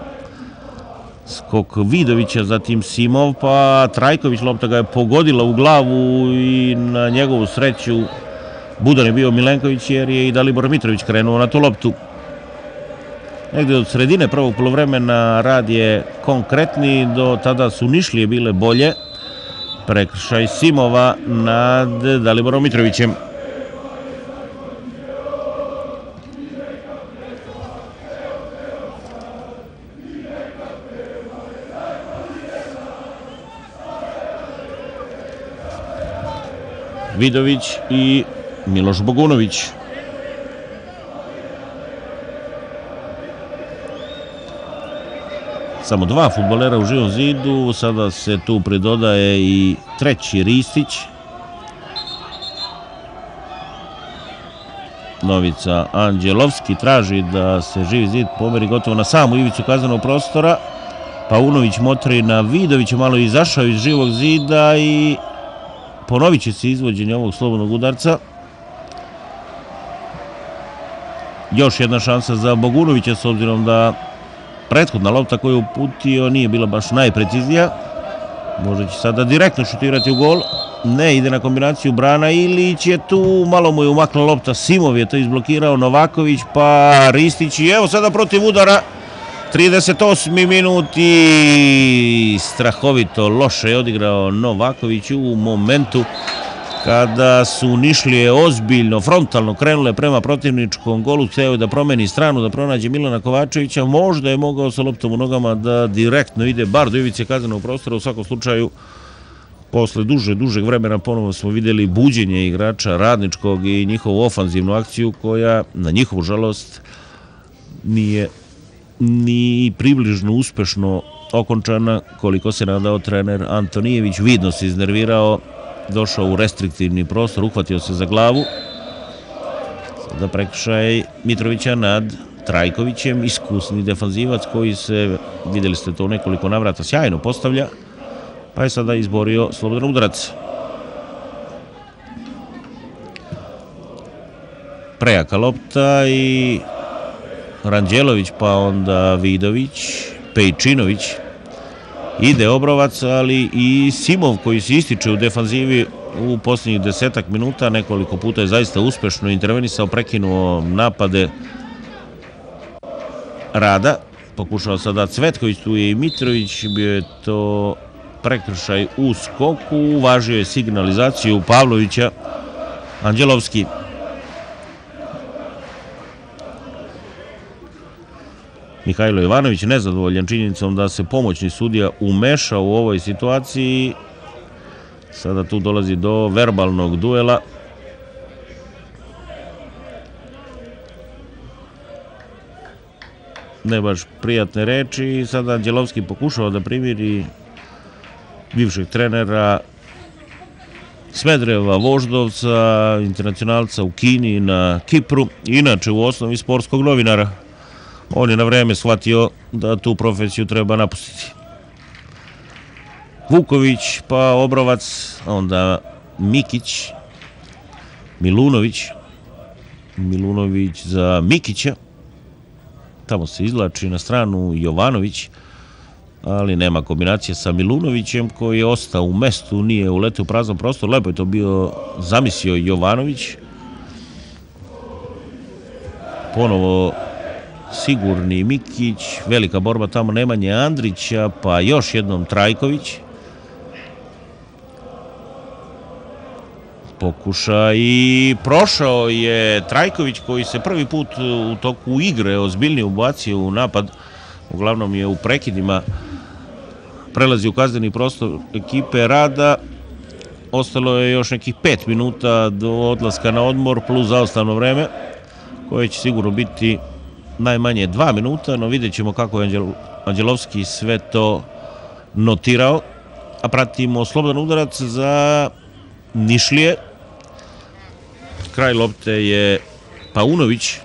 [SPEAKER 1] Skok Vidovića, zatim Simov, pa Trajković, lopta ga je pogodila u glavu i na njegovu sreću budan je bio Milenković jer je i Dalibor Mitrović krenuo na tu loptu. Negde od sredine prvog poluvremena Rad je konkretni, do tada su Nišlije bile bolje. Prekršaj Simova nad Daliborom Mitrovićem. Vidović i Miloš Bogunović. Samo dva fudbalera u Živom zidu, sada se tu pridodaje i treći Ristić. Novica Anđelovski traži da se Živi zid pomeri gotovo na samu ivicu kaznenog prostora. Paunović motri na Vidovića, malo izašao iz Živog zida i ponovit će se izvođenje ovog slobodnog udarca. Još jedna šansa za Bogunovića, s obzirom da prethodna lopta koju je uputio nije bila baš najpreciznija. Možda će sada direktno šutirati u gol. Ne, ide na kombinaciju brana Ilić je tu, malo mu je umakla lopta, Simov je to izblokirao, Novaković, pa Ristić i evo sada protiv udara. 38. minut i strahovito loše je odigrao Novaković u momentu kada su Nišlije ozbiljno, frontalno krenule prema protivničkom golu. Hteo je da promeni stranu, da pronađe Milana Kovačevića. Možda je mogao sa loptom u nogama da direktno ide bar do ivice kaznenog prostora. U svakom slučaju, posle dužeg vremena ponovo smo vidjeli buđenje igrača Radničkog i njihovu ofanzivnu akciju koja, na njihovu žalost, nije ni približno uspešno okončana koliko se nadao trener Antonijević. Vidno se iznervirao, došao u restriktivni prostor, uhvatio se za glavu. Sada prekršaj Mitrovića nad Trajkovićem, iskusni defanzivac koji se, vidjeli ste to u nekoliko navrata, sjajno postavlja, pa je sada izborio slobodan udarac. Prejaka lopta i Ranđelović, pa onda Vidović, Pejčinović, ide Obrovac, ali i Simov koji se ističe u defanzivi u posljednjih 10 minuta, nekoliko puta je zaista uspešno intervenisao, prekinuo napade Rada, pokušao sada Cvetković, tu je i Mitrović, bio je to prekršaj u skoku, uvažio je signalizaciju Pavlovića, Anđelovski. Mihajlo Jovanović nezadovoljan činjenicom da se pomoćni sudija umeša u ovoj situaciji. Sada tu dolazi do verbalnog duela. Ne baš prijatne reči. Sada Anđelovski pokušao da primiri bivšeg trenera Smedereva, Voždovca, internacionalca u Kini, na Kipru, inače u osnovi sportskog novinara. On je na vreme shvatio da tu profesiju treba napustiti. Vuković, pa Obrovac, onda Mikić, Milunović za Mikića, tamo se izvlači na stranu Jovanović, ali nema kombinacije sa Milunovićem koji je ostao u mestu, nije uletio u prazan prostor, lepo je to bio zamislio Jovanović. Ponovo sigurni Mikić, velika borba tamo Nemanje Andrića, pa još jednom Trajković. Pokuša i prošao je Trajković koji se prvi put u toku igre ozbiljnije ubacio u napad, uglavnom je u prekidima prelazi u kazneni prostor ekipe Rada. Ostalo je još nekih 5 minuta do odlaska na odmor plus zaostavno vreme koje će sigurno biti najmanje 2 minuta, no vidjet ćemo kako je Anđelovski sve to notirao. A pratimo slobodan udarac za Nišlije. Kraj lopte je Paunović.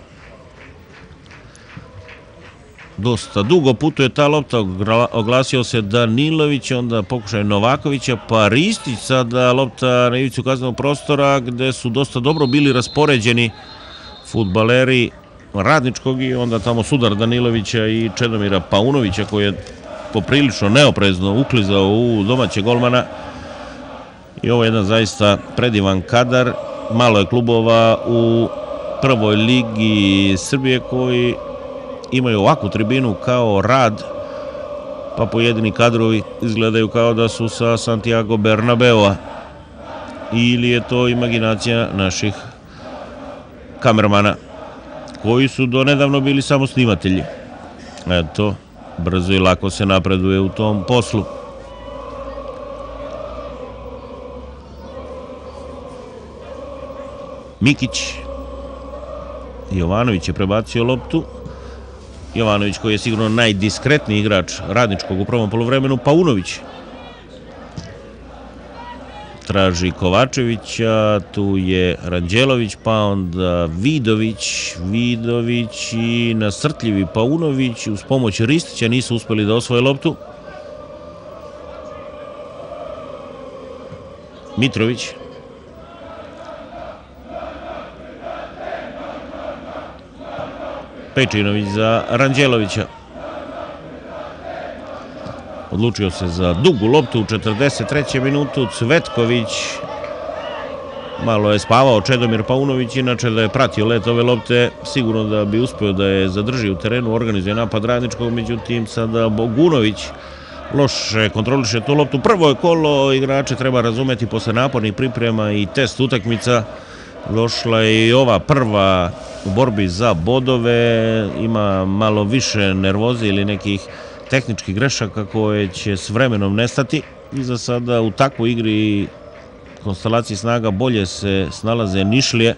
[SPEAKER 1] Dosta dugo putuje ta lopta, oglasio se Danilović, onda pokušaj Novakovića, pa Ristić, sada lopta na ivicu kaznenog prostora gde su dosta dobro bili raspoređeni fudbaleri Radničkog i onda tamo sudar Danilovića i Čedomira Paunovića koji je poprilično neoprezno uklizao u domaće golmana. I ovo je jedan zaista predivan kadar. Malo je klubova u prvoj ligi Srbije koji imaju ovakvu tribinu kao Rad, pa pojedini kadrovi izgledaju kao da su sa Santiago Bernabéua. Ili je to imaginacija naših kamermana koji su donedavno bili samo snimatelji. Eto, brzo i lako se napreduje u tom poslu. Mikić, Jovanović je prebacio loptu. Jovanović koji je sigurno najdiskretniji igrač Radničkog u prvom poluvremenu. Paunović traži Kovačevića, tu je Ranđelović, pa onda Vidović i nasrtljivi Paunović uz pomoć Ristića nisu uspeli da osvoje loptu. Mitrović. Pejčinović za Ranđelovića. Odlučio se za dugu loptu u 43. minutu. Cvetković. Malo je spavao Čedomir Paunović, inače da je pratio let ove lopte, sigurno da bi uspeo da je zadrži u terenu, organizuje napad Radničkog, međutim sada Bogunović loše kontroliše tu loptu. Prvo je kolo, igrače treba razumeti posle napornih priprema i test utakmica. Došla je i ova prva u borbi za bodove, ima malo više nervoze ili nekih tehničkih grešaka koje će s vremenom nestati. I za sada u takvoj igri konstelaciji snaga bolje se snalaze Nišlije,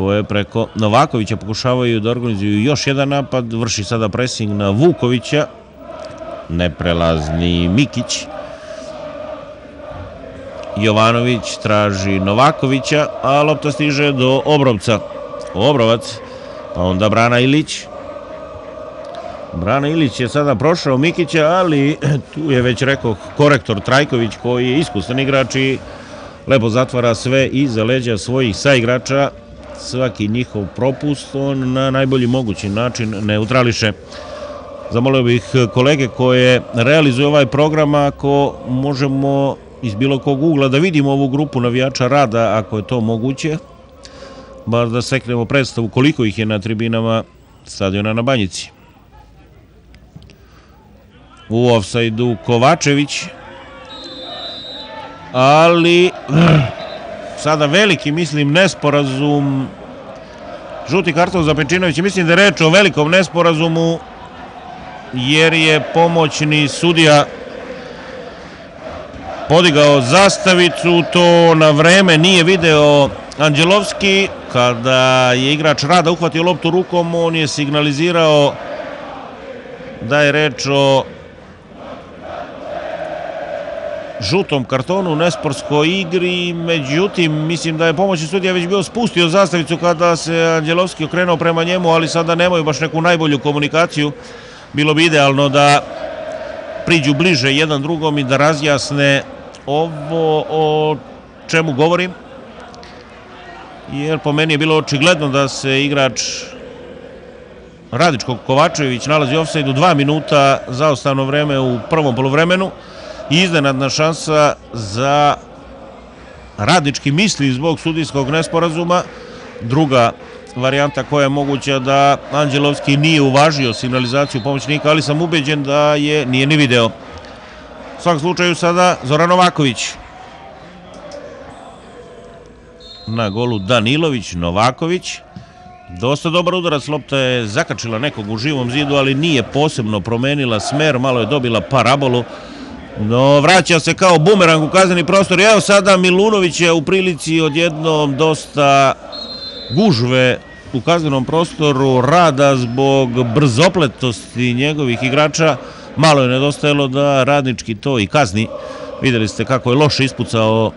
[SPEAKER 1] koje preko Novakovića pokušavaju da organizuju još jedan napad. Vrši sada presing na Vukovića. Neprelazni Mikić. Jovanović traži Novakovića, a lopta stiže do Obrovca. Obrovac, pa onda Brana Ilić. Brana Ilić je sada prošao Mikića, ali tu je već rekao korektor Trajković, koji je iskusan igrač i lepo zatvara sve iza leđa svojih saigrača. Svaki njihov propust on na najbolji mogući način neutrališe. Zamolio bih kolege koje realizuju ovaj program, ako možemo iz bilo kog ugla da vidimo ovu grupu navijača Rada, ako je to moguće, bar da seknemo predstavu koliko ih je na tribinama stadiona na Banjici. U ofsajdu Kovačević, ali sada veliki, mislim, nesporazum, žuti karton za Pečinovića. Mislim da je reč o velikom nesporazumu, jer je pomoćni sudija podigao zastavicu, to na vreme nije video Anđelovski. Kada je igrač Rada uhvatio loptu rukom, on je signalizirao da je reč o žutom kartonu u nesportskoj igri. Međutim, mislim da je pomoćni sudija već bio spustio zastavicu kada se Anđelovski okrenuo prema njemu, ali sada nemaju baš neku najbolju komunikaciju. Bilo bi idealno da priđu bliže jedan drugom i da razjasne ovo o čemu govorim, jer po meni je bilo očigledno da se igrač Radičkog Kovačević nalazi u ofsajdu. 2 minuta zaostavno vreme u prvom poluvremenu. Iznenadna šansa za Radnički, misli zbog sudijskog nesporazuma. Druga varijanta koja je moguća da Anđelovski nije uvažio signalizaciju pomoćnika, ali sam ubeđen da je nije ni video. U svakom slučaju sada Zoran Novaković. Na golu Danilović, Novaković. Dosta dobar udarac, lopta je zakačila nekog u živom zidu, ali nije posebno promenila smer, malo je dobila parabolu, no vraća se kao bumerang u kazneni prostor. Evo sada Milunović je u prilici odjednom dosta gužve u kaznenom prostoru Rada zbog brzopletosti njegovih igrača. Malo je nedostajalo da Radnički to i kazni. Vidjeli ste kako je loše ispucao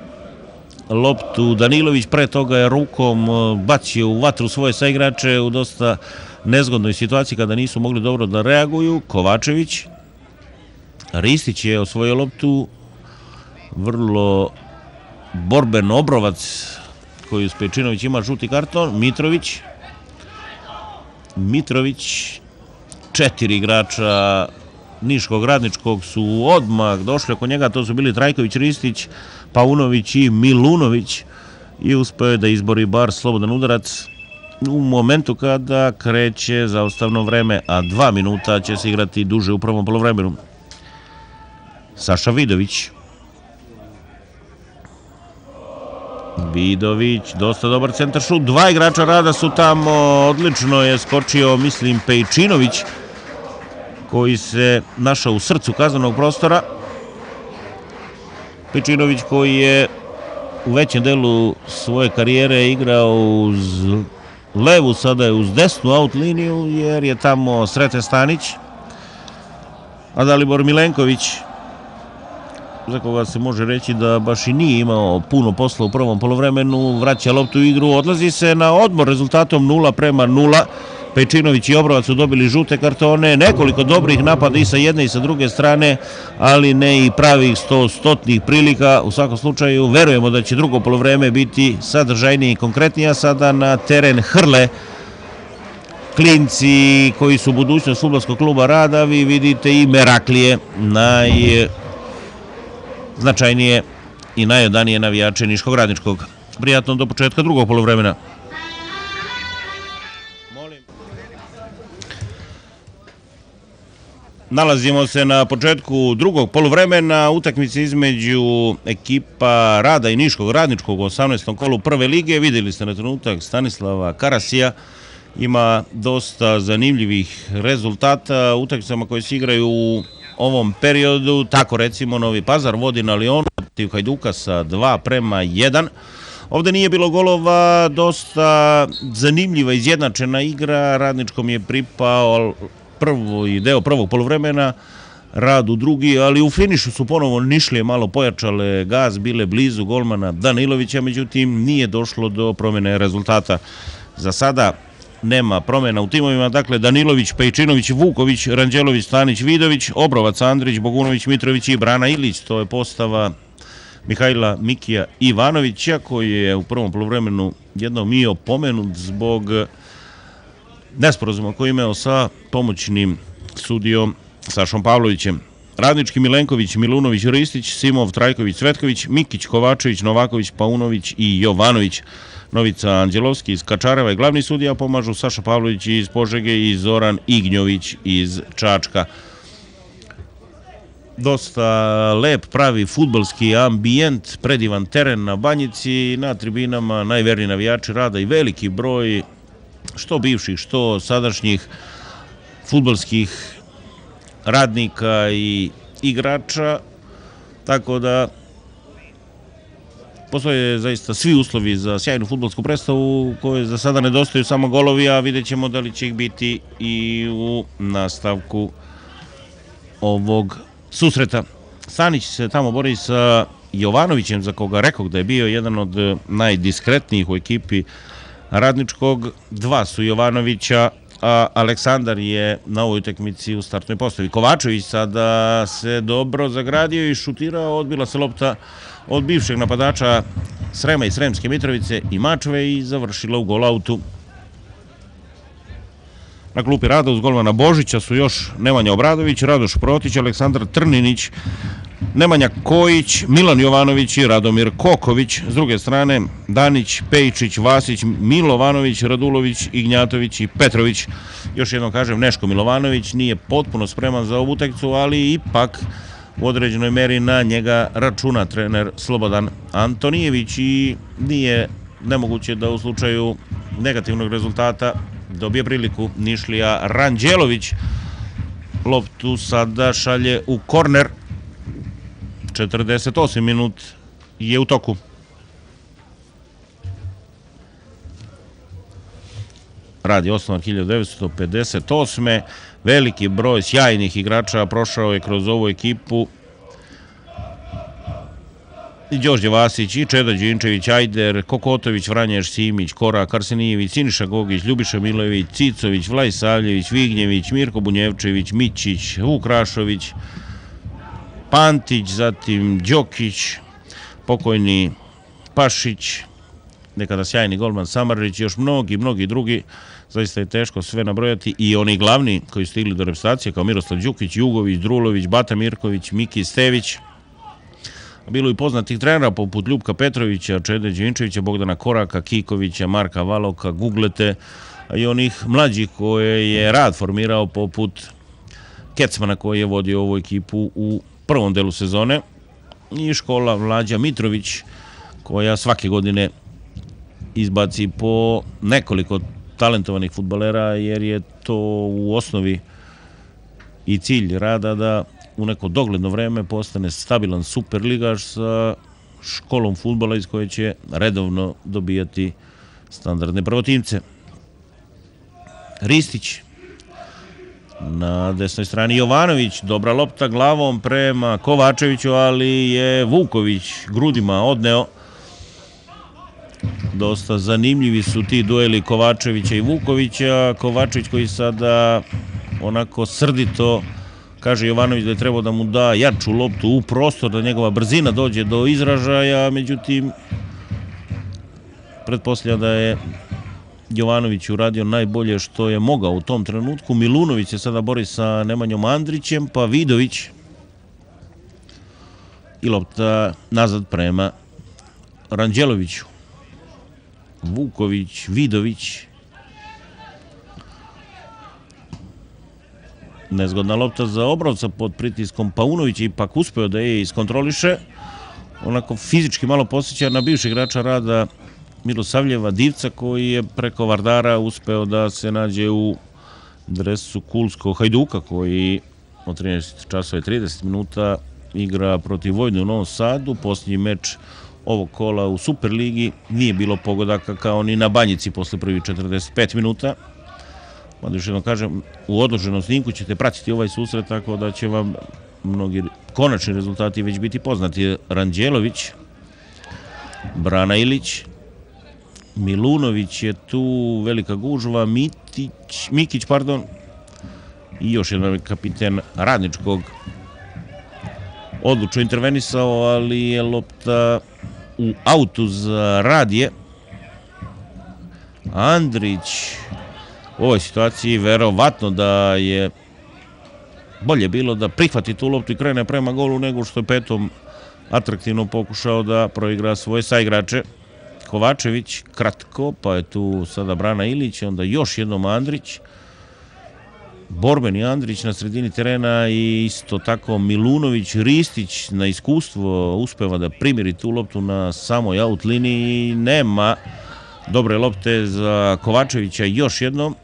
[SPEAKER 1] loptu Danilović, pre toga je rukom bacio u vatru svoje saigrače u dosta nezgodnoj situaciji kada nisu mogli dobro da reaguju. Kovačević. Ristić je osvojio loptu, vrlo borben Obrovac koji uz Pečinović ima žuti karton. Mitrović, 4 igrača Niškog Radničkog su odmah došli oko njega, to su bili Trajković, Ristić, Paunović i Milunović, i uspeo je da izbori bar slobodan udarac u momentu kada kreće zaostavno vreme, a 2 minuta će se igrati duže u prvom poluvremenu. Saša Vidović, dosta dobar centar šut, 2 igrača Rada su tamo, odlično je skočio, mislim, Pejčinović, koji se našao u srcu kaznenog prostora. Pejčinović koji je u većem delu svoje karijere igrao uz levu, sada je uz desnu out liniju, jer je tamo Sreten Stanić. A Dalibor Milenković, za koga se može reći da baš i nije imao puno posla u prvom poluvremenu, vraća loptu u igru, odlazi se na odmor rezultatom 0:0. Pejčinović i Obrovac su dobili žute kartone, nekoliko dobrih napada i sa jedne i sa druge strane, ali ne i pravih 100% prilika. U svakom slučaju verujemo da će drugo poluvreme biti sadržajnije i konkretnije. Sada na teren hrle klinci koji su budućnost fudbalskog kluba Rada. Vi vidite i Meraklije, najznačajnije i najodanije navijače Niškog Radničkog. Prijatno do početka drugog poluvremena. Nalazimo se na početku drugog poluvremena, utakmice između ekipa Rada i Niškog Radničkog u 18. kolu prve lige. Vidjeli ste na trenutak Stanislava Karasija. Ima dosta zanimljivih rezultata u utakmicama koje se igraju u ovom periodu. Tako recimo Novi Pazar vodi na Lionu protiv Hajduka sa 2:1. Ovde nije bilo golova, dosta zanimljiva, izjednačena igra, Radničkom je pripao deo prvog poluvremena, Rad u drugi, ali u finišu su ponovo Nišlije malo pojačale gas, bile blizu golmana Danilovića, međutim nije došlo do promjene rezultata. Za sada nema promjena u timovima, dakle Danilović, Pejčinović, Vuković, Ranđelović, Stanić, Vidović, Obrovac, Andrić, Bogunović, Mitrović i Brana Ilić. To je postava Mihajla Mikija Ivanovića, koji je u prvom poluvremenu jednom bio pomenut zbog nesporazuma koji imao sa pomoćnim sudijom Sašom Pavlovićem. Radnički Milenković, Milunović, Ristić, Simov, Trajković, Cvetković, Mikić, Kovačević, Novaković, Paunović i Jovanović. Novica Anđelovski iz Kačareva i glavni sudija, pomažu Saša Pavlović iz Požege i Zoran Ignjović iz Čačka. Dosta lep, pravi fudbalski ambijent, predivan teren na Banjici, na tribinama najverniji navijači Rada i veliki broj što bivših, što sadašnjih fudbalskih radnika i igrača, tako da postoje zaista svi uslovi za sjajnu fudbalsku predstavu koje za sada nedostaju samo golovi, a vidjet ćemo da li će ih biti i u nastavku ovog susreta. Stanić se tamo bori sa Jovanovićem, za koga rekao da je bio jedan od najdiskretnijih u ekipi Radničkog. Dva su Jovanovića, a Aleksandar je na ovoj utakmici u startnoj postavi. Kovačević sada se dobro zagradio i šutirao, odbila se lopta od bivšeg napadača Srema i Sremske Mitrovice i Mačve i završila u golautu. Na klupi Rada uz golmana Božića su još Nemanja Obradović, Radoš Protić, Aleksandar Trninić, Nemanja Kojić, Milan Jovanović i Radomir Koković. S druge strane Danić, Pejčić, Vasić, Milovanović, Radulović, Ignjatović i Petrović. Još jednom kažem, Neško Milovanović nije potpuno spreman za ovu utakmicu, ali ipak u određenoj meri na njega računa trener Slobodan Antonijević i nije nemoguće da u slučaju negativnog rezultata dobije priliku Nišlija Ranđelović. Loptu sada šalje u korner. 48 minut je u toku. Rad je osnovan 1958. Veliki broj sjajnih igrača prošao je kroz ovu ekipu. I Đorđe Vasić, i Čeda Đinčević, Ajder, Kokotović, Vranješ, Simić, Korak, Arsenijević, Siniša Gogić, Ljubiša Milojević, Cicović, Vlaj Savljević, Vignjević, Mirko Bunjevčević, Mićić, Vuk Rašović, Pantić, zatim Đokić, pokojni Pašić, nekada sjajni golman Samarđić, još mnogi drugi. Zaista je teško sve nabrojati i oni glavni koji su stigli do reprezentacije kao Miroslav Đukić, Jugović, Drulović, Bata Mirković, Miki Stević. Bilo i poznatih trenera poput Ljupka Petrovića, Čede Đinčevića, Bogdana Koraka, Kikovića, Marka Valoka, Guglete, a i onih mlađih koje je Rad formirao poput Kecmana koji je vodio ovu ekipu u prvom delu sezone i škola Mlađa Mitrović koja svake godine izbaci po nekoliko talentovanih fudbalera jer je to u osnovi i cilj Rada da u neko dogledno vreme postane stabilan superligaš sa školom fudbala iz koje će redovno dobijati standardne prvotimce. Ristić na desnoj strani, Jovanović, dobra lopta glavom prema Kovačeviću, ali je Vuković grudima odneo. Dosta zanimljivi su ti dueli Kovačevića i Vukovića. Kovačević koji sada onako srdito kaže Jovanović da je trebao da mu da jaču loptu u prostor, da njegova brzina dođe do izražaja, međutim pretpostavlja da je Jovanović uradio najbolje što je mogao u tom trenutku. Milunović se sada bori sa Nemanjom Andrićem, pa Vidović i lopta nazad prema Ranđeloviću. Vuković, Vidović. Nezgodna lopta za Obrovca pod pritiskom Paunovića, ipak uspeo da je iskontroliše. Onako fizički malo posjeća na bivšeg igrača Rada Milosavljeva Divca koji je preko Vardara uspeo da se nađe u dresu Kulskog Hajduka koji od 13 časova i 30 minuta igra protiv Vojvodine u Novom Sadu. Posljednji meč ovog kola u Superligi. Nije bilo pogodaka kao ni na Banjici posle prvih 45 minuta. Mada još jednom kažem, u odloženom snimku ćete pratiti ovaj susret, tako da će vam mnogi konačni rezultati već biti poznati. Ranđelović, Brana Ilić, Milunović je tu, velika gužva, Mikić, i još jedan kapiten Radničkog odlučno intervenisao, ali je lopta u autu za Radije. Andrić u ovoj situaciji verovatno da je bolje bilo da prihvati tu loptu i krene prema golu nego što je petom atraktivno pokušao da proigra svoje saigrače. Kovačević kratko, pa je tu sada Brana Ilić, onda još jednom Andrić. Borbeni Andrić na sredini terena i isto tako Milunović. Ristić na iskustvo uspeva da primiri tu loptu na samoj out liniji i nema dobre lopte za Kovačevića još jednom.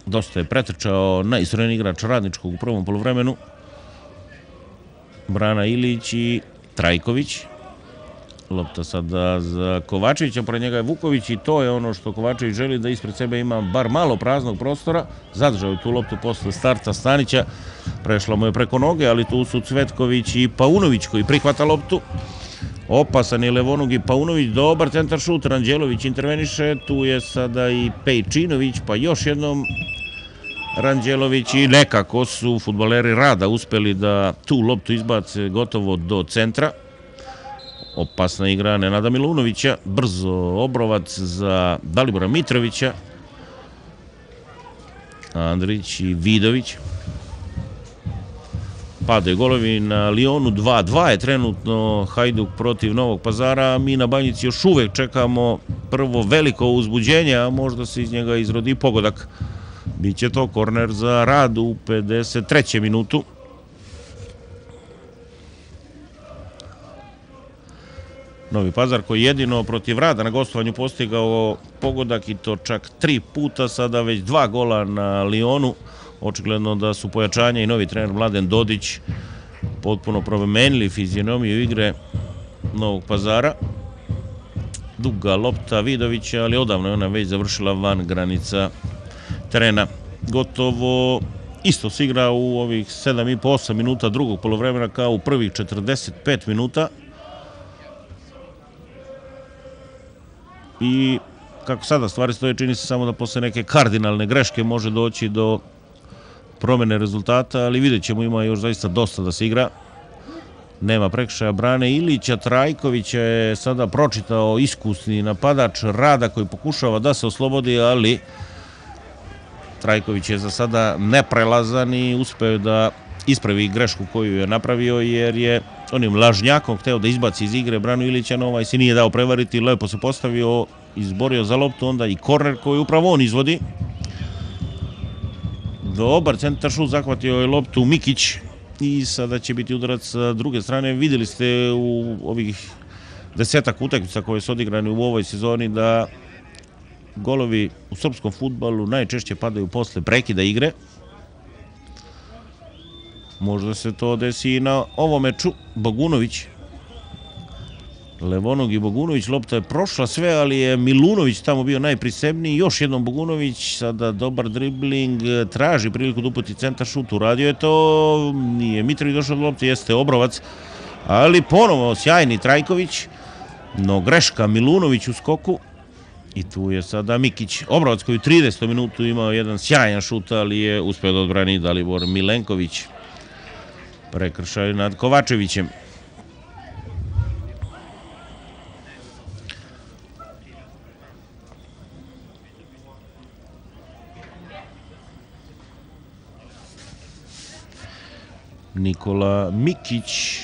[SPEAKER 1] Dosta je pretrčao najistrojeniji igrač Radničkog u prvom poluvremenu. Brana Ilić i Trajković. Lopta sada za Kovačevića, pored njega je Vuković i to je ono što Kovačević želi, da ispred sebe ima bar malo praznog prostora. Zadržao je tu loptu posle starta Stanića, prešla mu je preko noge, ali tu su Cvetković i Paunović koji prihvata loptu. Opasan je Levonog i Paunović, dobar centar šut, Ranđelović interveniše, tu je sada i Pejčinović, pa još jednom Ranđelović i nekako su fudbaleri Rada uspeli da tu loptu izbace gotovo do centra. Opasna igra Nenada Milunovića, brzo Obrovac za Dalibora Mitrovića, Andrić i Vidović. Padaju golovi na Lionu, 2-2 je trenutno Hajduk protiv Novog Pazara. Mi na Banjici još uvek čekamo prvo veliko uzbuđenje, a možda se iz njega izrodi pogodak. Biće to korner za Rad u 53. minutu. Novi Pazar koji jedino protiv Rada na gostovanju postigao pogodak i to čak 3 puta, sada već 2 gola na Lionu. Očigledno da su pojačanja i novi trener Mladen Dodić potpuno promenili fizionomiju igre Novog Pazara. Duga lopta Vidovića, ali odavno je ona već završila van granica terena. Gotovo isto se igra u ovih 7,5-8 minuta drugog poluvremena kao u prvih 45 minuta. I kako sada stvari stoje, čini se samo da posle neke kardinalne greške može doći do promene rezultata, ali vidjet ćemo, ima još zaista dosta da se igra. Nema prekršaja Brane Ilića, Trajković je sada pročitao iskusni napadač Rada koji pokušava da se oslobodi, ali Trajković je za sada neprelazan i uspeo da ispravi grešku koju je napravio, jer je onim lažnjakom hteo da izbaci iz igre Branu Ilića, no ovaj si nije dao prevariti, lepo se postavio, izborio za loptu, onda i korner koji upravo on izvodi. Dobar centar šut, zahvatio je loptu Mikić i sada će biti udarac sa druge strane. Videli ste u ovih 10 utakmica koje su odigrane u ovoj sezoni da golovi u srpskom fudbalu najčešće padaju posle prekida igre. Možda se to desi i na ovom meču. Bogunović, Levonog i Bogunović, lopta je prošla sve, ali je Milunović tamo bio najprisebniji. Još jednom Bogunović, sada dobar dribling, traži priliku da uputi centar šut, uradio je to, nije Mitrović došao do lopte, jeste Obrovac, ali ponovo sjajni Trajković, no greška Milunović u skoku. I tu je sada Mikić, Obrovac koji u 30. minutu imao jedan sjajan šut, ali je uspeo da odbrani Dalibor Milenković. Prekršaj nad Kovačevićem. Nikola Mikić.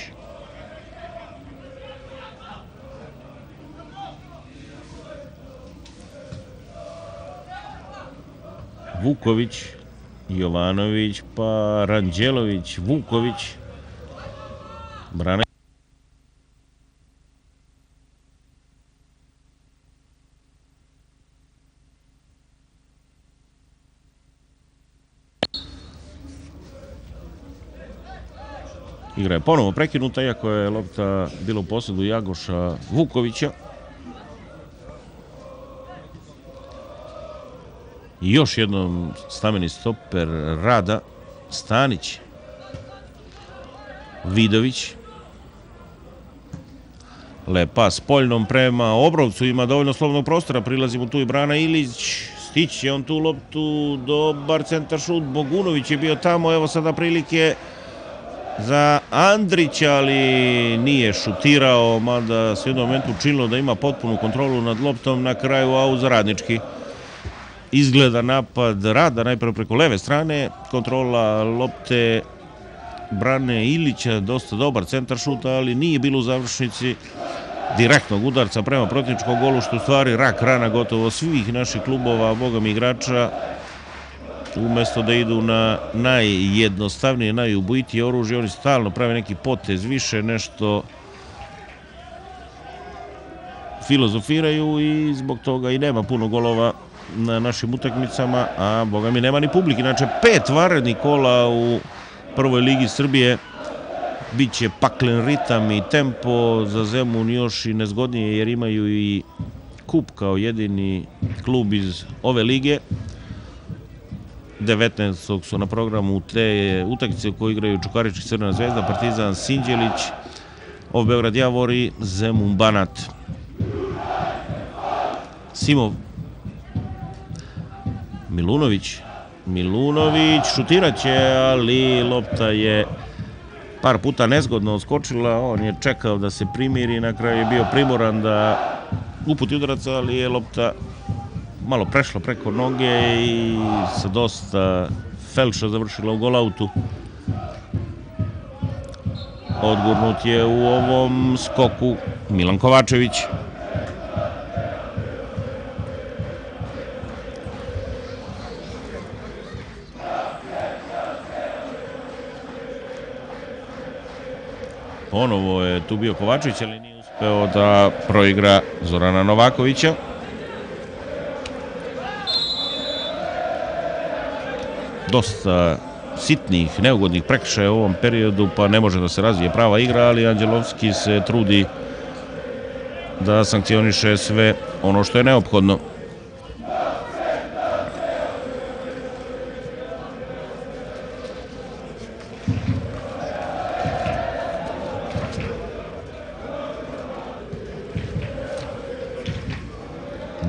[SPEAKER 1] Vuković, Jovanović, pa Ranđelović, Vuković. Brane. Igra je ponovo prekinuta, iako je lopta bila u posjedu Jagoša Vukovića. I još jednom stameni stoper Rada, Stanić, Vidović. Lep pas poljnom prema Obrovcu, ima dovoljno slobodnog prostora, prilazi mu tu i Brana Ilić, stiće on tu loptu, dobar centar šut, Bogunović je bio tamo, evo sada prilike za Andrića, ali nije šutirao, mada se u jednom momentu učinilo da ima potpunu kontrolu nad loptom, na kraju aut za Radnički. Izgleda napad Rada, najprve preko leve strane, kontrola lopte Brane Ilića, dosta dobar centar šuta, ali nije bilo u završnici direktnog udarca prema protivničkom golu, što u stvari rak rana gotovo svih naših klubova, boga mi igrača, umesto da idu na najjednostavnije, najubojitije oružje, oni stalno prave neki potez više, nešto filozofiraju i zbog toga i nema puno golova na našim utakmicama, a boga mi nema ni publike. Inače, 5 vanrednih kola u prvoj ligi Srbije, bit će paklen ritam i tempo, za Zemun još i nezgodnije jer imaju i kup kao jedini klub iz ove lige. 19. su na programu te utakmice koje igraju Čukarički, Crvena zvezda, Partizan Sinđelić, Beograd Javori, Zemun Banat. Simov, Milunović šutirat će, ali lopta je par puta nezgodno odskočila, on je čekao da se primiri, na kraju je bio primoran da uputi udaraca, ali je lopta malo prešla preko noge i sa dosta felša završila u golautu. Odgurnut je u ovom skoku Milan Kovačević. Ponovo je tu bio Kovačević, ali nije uspeo da proigra Zorana Novakovića. Dosta sitnih, neugodnih prekršaja u ovom periodu, pa ne može da se razvije prava igra, ali Anđelovski se trudi da sankcioniše sve ono što je neophodno.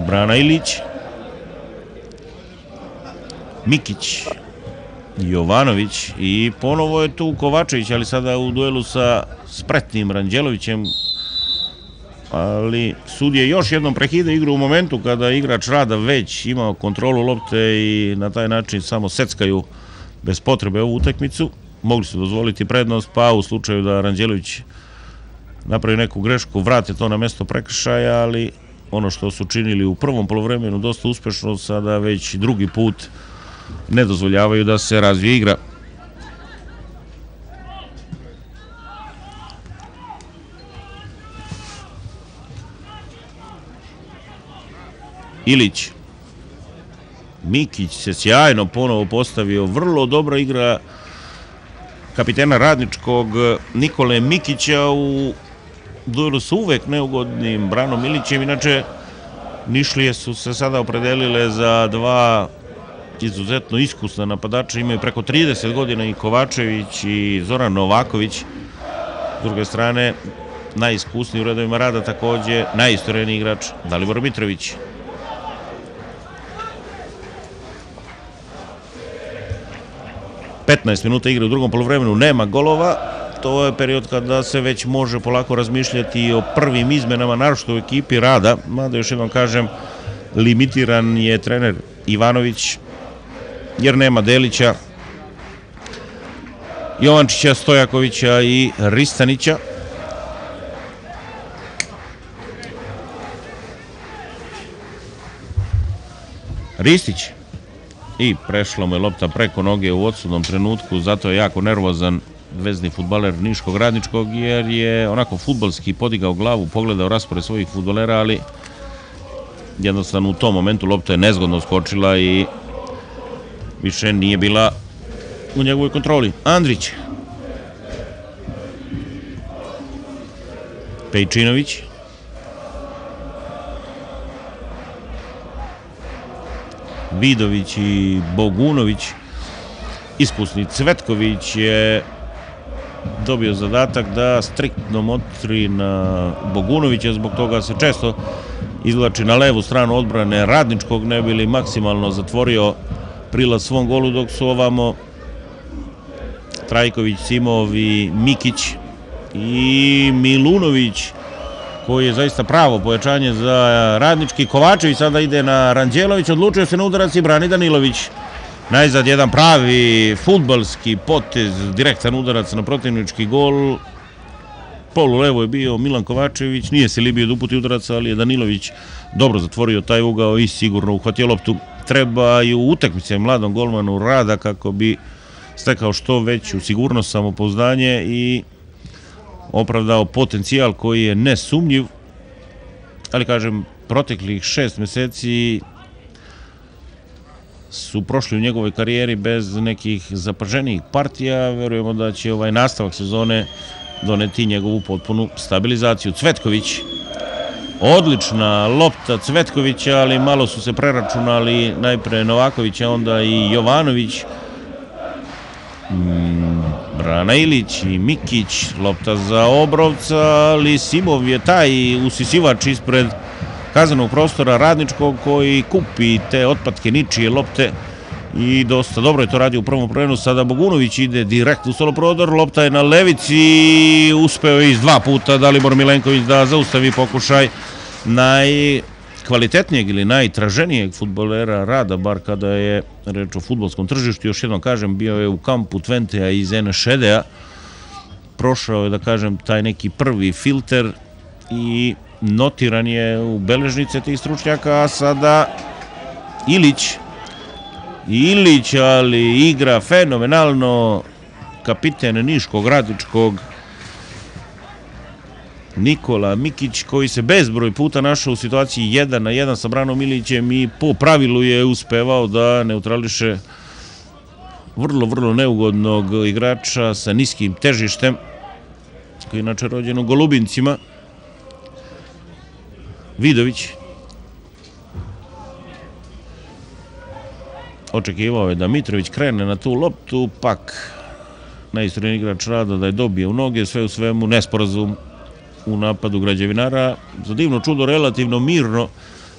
[SPEAKER 1] Brana Ilić, Mikić, Jovanović i ponovo je tu Kovačević, ali sada u duelu sa spretnim Ranđelovićem, ali sudije još jednom prekida igru u momentu kada igrač Rada već imao kontrolu lopte i na taj način samo seckaju bez potrebe ovu utakmicu. Mogli su dozvoliti prednost, pa u slučaju da Ranđelović napravi neku grešku, vrate to na mesto prekršaja, ali ono što su činili u prvom poluvremenu dosta uspešno, sada već drugi put ne dozvoljavaju da se razvije igra. Ilić, Mikić se sjajno ponovo postavio, vrlo dobra igra kapitena Radničkog Nikole Mikića u duelu sa uvek neugodnim Branom Ilićem. Inače, Nišlije su se sada opredelile za dva izuzetno iskusna napadača, imaju preko 30 godina i Kovačević i Zoran Novaković. S druge strane, najiskusniji u redovima Rada, takođe najistoreniji igrač Dalibor Mitrović. „15 minuta igre u drugom poluvremenu, nema golova. To je period kada se već može polako razmišljati o prvim izmenama, naročito u ekipi Rada, mada još jednom kažem, limitiran je trener Ivanović, jer nema Delića, Jovančića, Stojakovića i Ristanića. Ristić. I prešla mu je lopta preko noge u odsudnom trenutku, zato je jako nervozan vezni fudbaler Niškog Radničkog, jer je onako fudbalski podigao glavu, pogledao raspored svojih fudbalera, ali jednostavno u tom momentu lopta je nezgodno skočila i više nije bila u njegovoj kontroli. Andrić. Pejčinović. Vidović i Bogunović. Iskusni Cvetković je dobio zadatak da striktno motri na Bogunovića, zbog toga se često izvlači na levu stranu odbrane Radničkog, ne bi li maksimalno zatvorio prilaz svom golu, dok su ovamo Trajković, Simov i Mikić i Milunović, koji je zaista pravo pojačanje za Radnički. Kovačević sada ide na Ranđelović, odlučuje se na udarac i brani Danilović. Najzad jedan pravi fudbalski potez, direktan udarac na protivnički gol. Polu levo je bio Milan Kovačević, nije se libio da uputi udarac, ali je Danilović dobro zatvorio taj ugao i sigurno uhvatio loptu. Treba i u utakmici mladom golmanu Rada kako bi stekao što veću sigurnost, samopouzdanje i opravdao potencijal koji je nesumnjiv, ali kažem, proteklih 6 meseci su prošli u njegovoj karijeri bez nekih zapaženijih partija. Verujemo da će ovaj nastavak sezone doneti njegovu potpunu stabilizaciju. Cvetković, odlična lopta Cvetkovića, ali malo su se preračunali, najpre Novaković, a onda i Jovanović. Brana Ilić i Mikić, lopta za Obrovca, ali Simov je taj usisivač ispred kaznenog prostora Radničkog, koji kupi te otpatke ničije lopte i dosta dobro je to radio u prvom prvenstvu. Sada Bogunović ide direktno u soloprodor, lopta je na levici, uspeo je iz 2 puta Dalibor Milenković da zaustavi pokušaj najkvalitetnijeg ili najtraženijeg fudbalera Rada, bar kada je reč o fudbalskom tržištu. Još jednom kažem, bio je u kampu Twentea iz Enšedea, prošao je, da kažem, taj neki prvi filter i notiran je u beležnice tih stručnjaka. A sada Ilić, ali igra fenomenalno kapiten Niškog Radničkog Nikola Mikić, koji se bezbroj puta našao u situaciji 1-1 sa Branom Ilićem i po pravilu je uspevao da neutrališe vrlo neugodnog igrača sa niskim težištem, koji je inače rođen u Golubincima. Vidović očekivao je da Mitrović krene na tu loptu, pak najistorniji igrač Rada da je dobije u noge, sve u svemu nesporazum u napadu građevinara. Za divno čudo, relativno mirno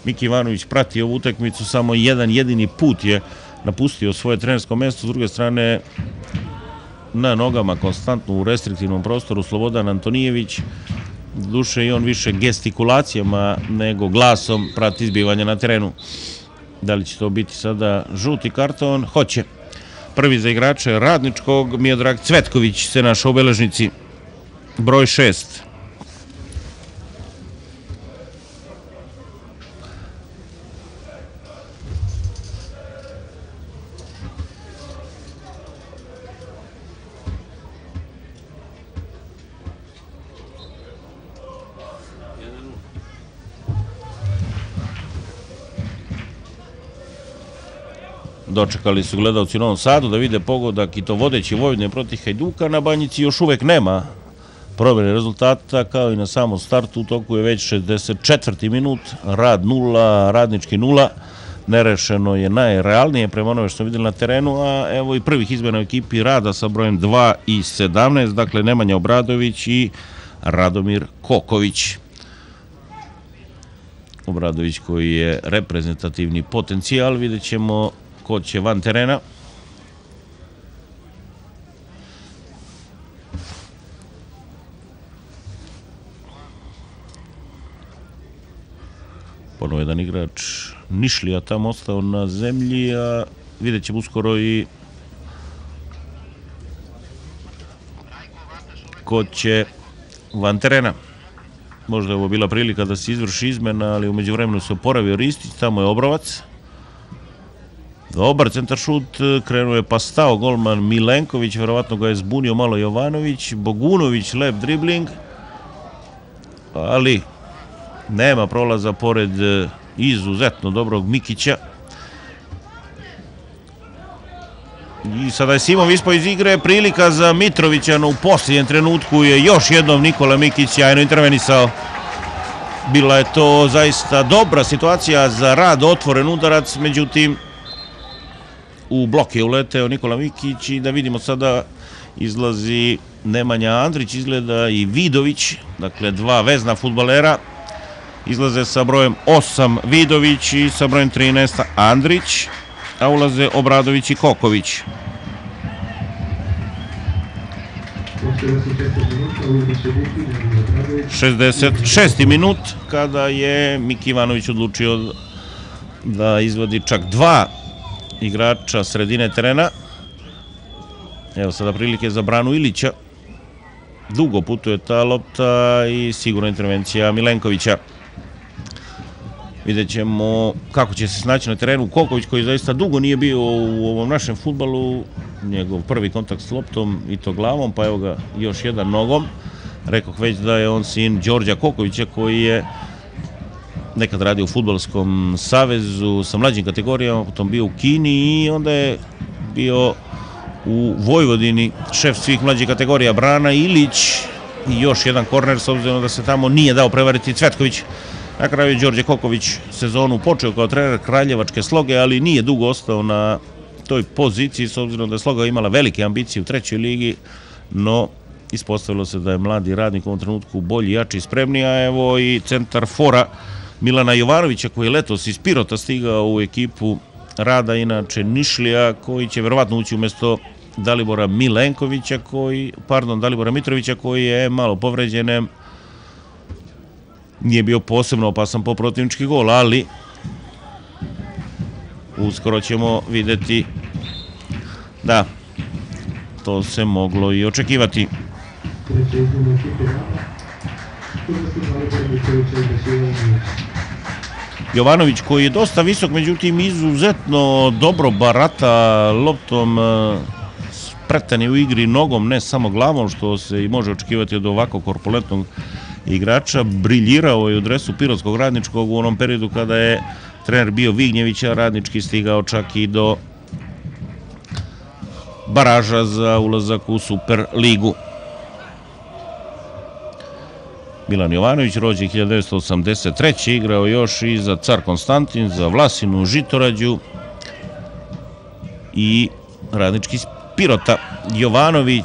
[SPEAKER 1] Miki Ivanović prati ovu utakmicu, samo jedan jedini put je napustio svoje trenersko mesto. S druge strane, na nogama konstantno u restriktivnom prostoru Slobodan Antonijević, duše i on više gestikulacijama nego glasom prati izbivanja na terenu. Da li će to biti sada žuti karton? Hoće. Prvi za igrače Radničkog, Miodrag Cvetković se našao u beležnici, broj 6. Dočekali su gledalci u Novom Sadu da vide pogodak i to vodeći Vojvodine protiv Hajduka. Na Banjici još uvek nema promjene rezultata, kao i na samom startu. U toku je već 64. minut, Rad 0, Radnički 0. Nerešeno je najrealnije prema onome što smo videli na terenu, a evo i prvih izmena u ekipi Rada sa brojem 2 i 17, dakle Nemanja Obradović i Radomir Koković. Obradović koji je reprezentativni potencijal, vidjet ćemo ko će van terena. Ponovo jedan igrač Nišlija tamo ostao na zemlji, a vidjet ćemo uskoro i ko će van terena. Možda je ovo bila prilika da se izvrši izmena, ali umeđu vremenu se oporavio Ristić, tamo je Obrovac. Dobar centar šut, krenuo je pa stao golman Milenković, verovatno ga je zbunio malo Jovanović. Bogunović, lep dribling, ali nema prolaza pored izuzetno dobrog Mikića. I sada je Simov ispao iz igre, prilika za Mitrovića, no u posljednjem trenutku je još jednom Nikola Mikić sjajno intervenisao. Bila je to zaista dobra situacija za rad, otvoren udarac, međutim u blok je uleteo Nikola Mikić i da vidimo sada izlazi Nemanja Andrić, izgleda i Vidović, dakle dva vezna fudbalera. Izlaze sa brojem 8 Vidović i sa brojem 13 Andrić, a ulaze Obradović i Koković. 66. minut kada je Miki Ivanović odlučio da izvodi čak dva igrača sredine terena. Evo sada prilike za Branu Ilića. Dugo putuje ta lopta i sigurna intervencija Milenkovića. Vidjet ćemo kako će se snaći na terenu Koković, koji zaista dugo nije bio u ovom našem fudbalu. Njegov prvi kontakt s loptom i to glavom, pa evo ga još jedan nogom. Rekoh već da je on sin Đorđa Kokovića, koji je nekad radio u Fudbalskom savezu sa mlađim kategorijama, potom bio u Kini i onda je bio u Vojvodini šef svih mlađih kategorija. Brana Ilić i još jedan korner, s obzirom da se tamo nije dao prevariti Cvetković. Na kraju je Đorđe Koković sezonu počeo kao trener kraljevačke Sloge, ali nije dugo ostao na toj poziciji, s obzirom da je Sloga imala velike ambicije u trećoj ligi, no ispostavilo se da je mladi radnik u ovom trenutku bolji, jači i spremniji, a evo i centar fora Milana Jovanovića, koji je letos iz Pirota stigao u ekipu Rada, inače Nišlija, koji će verovatno ući umjesto Dalibora Mitrovića, koji je malo povređen. Nije bio posebno opasan po protivnički gol, ali uskoro ćemo vidjeti da to se moglo i očekivati. Jovanović, koji je dosta visok, međutim izuzetno dobro barata loptom, spretan je u igri nogom, ne samo glavom, što se i može očekivati od ovako korpulentnog igrača. Briljirao je u dresu Pirotskog Radničkog u onom periodu kada je trener bio Vignjević, a Radnički stigao čak i do baraža za ulazak u Super ligu. Milan Jovanović, rođen 1983. igrao još i za Car Konstantin, za Vlasinu, Žitorađu i Radnički iz Pirota. Jovanović,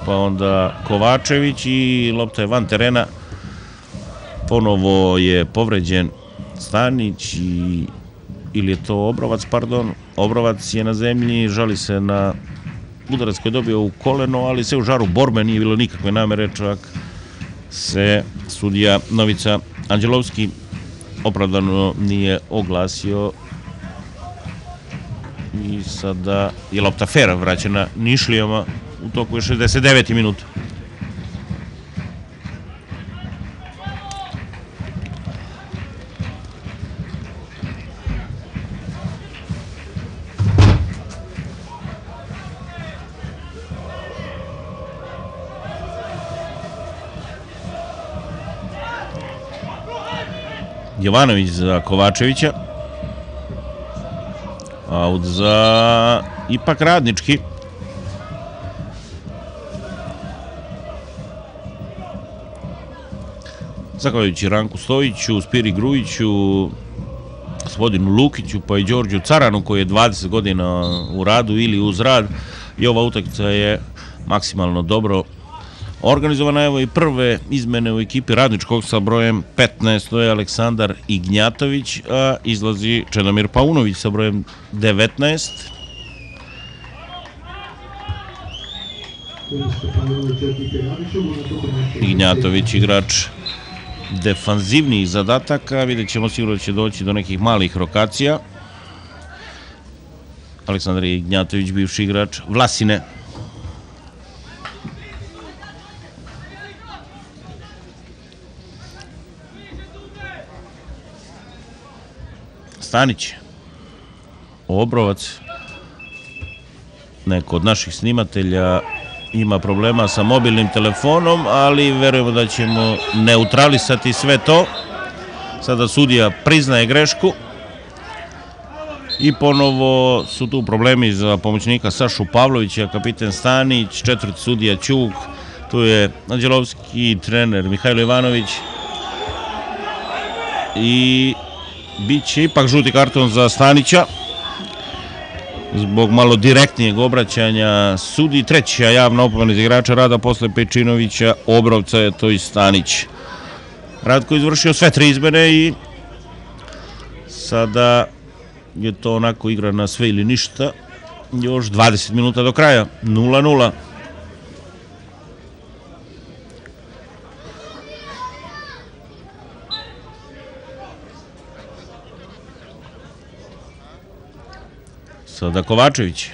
[SPEAKER 1] pa onda Kovačević i lopta je van terena. Ponovo je povređen Stanić ili je to Obrovac, Obrovac je na zemlji, žali se na udarac koji je dobio u koleno, ali se u žaru borbe nije bilo nikakve namere, čak se sudija Novica Anđelovski opravdano nije oglasio i sada je lopta fer vraćena Nišlijama u toku je 69. minut. Jovanović za Kovačevića. Aut za ipak Radnički. Zahvaljujući Ranku Stojiću, Spiri Grujiću, gospodinu Lukiću, pa i Đorđu Caranu, koji je 20 godina u radu ili uz rad, i ova utakmica je maksimalno dobro organizovana. Evo i prve izmene u ekipi Radničkog sa brojem 15, to je Aleksandar Ignjatović, a izlazi Čedomir Paunović sa brojem 19. Ignjatović, igrač defanzivnijih zadataka, vidjet ćemo sigurno da će doći do nekih malih rokacija. Aleksandar Ignjatović, bivši igrač Vlasine. Stanić, Obrovac, neko od naših snimatelja ima problema sa mobilnim telefonom, ali verujemo da ćemo neutralisati sve to. Sada sudija priznaje grešku I ponovo su tu problemi za pomoćnika Sašu Pavlovića, kapiten Stanić, četvrti sudija Ćuk, tu je Anđelovski, trener Mihajlo Ivanović i bit će ipak žuti karton za Stanića zbog malo direktnijeg obraćanja sudi. Treća javna opomena iz igrača Rada posle Pejčinovića, Obrovca je to i Stanić. Ratko izvršio sve 3 izmene i sada je to onako igra na sve ili ništa. Još 20 minuta do kraja, 0-0. Sada Kovačević.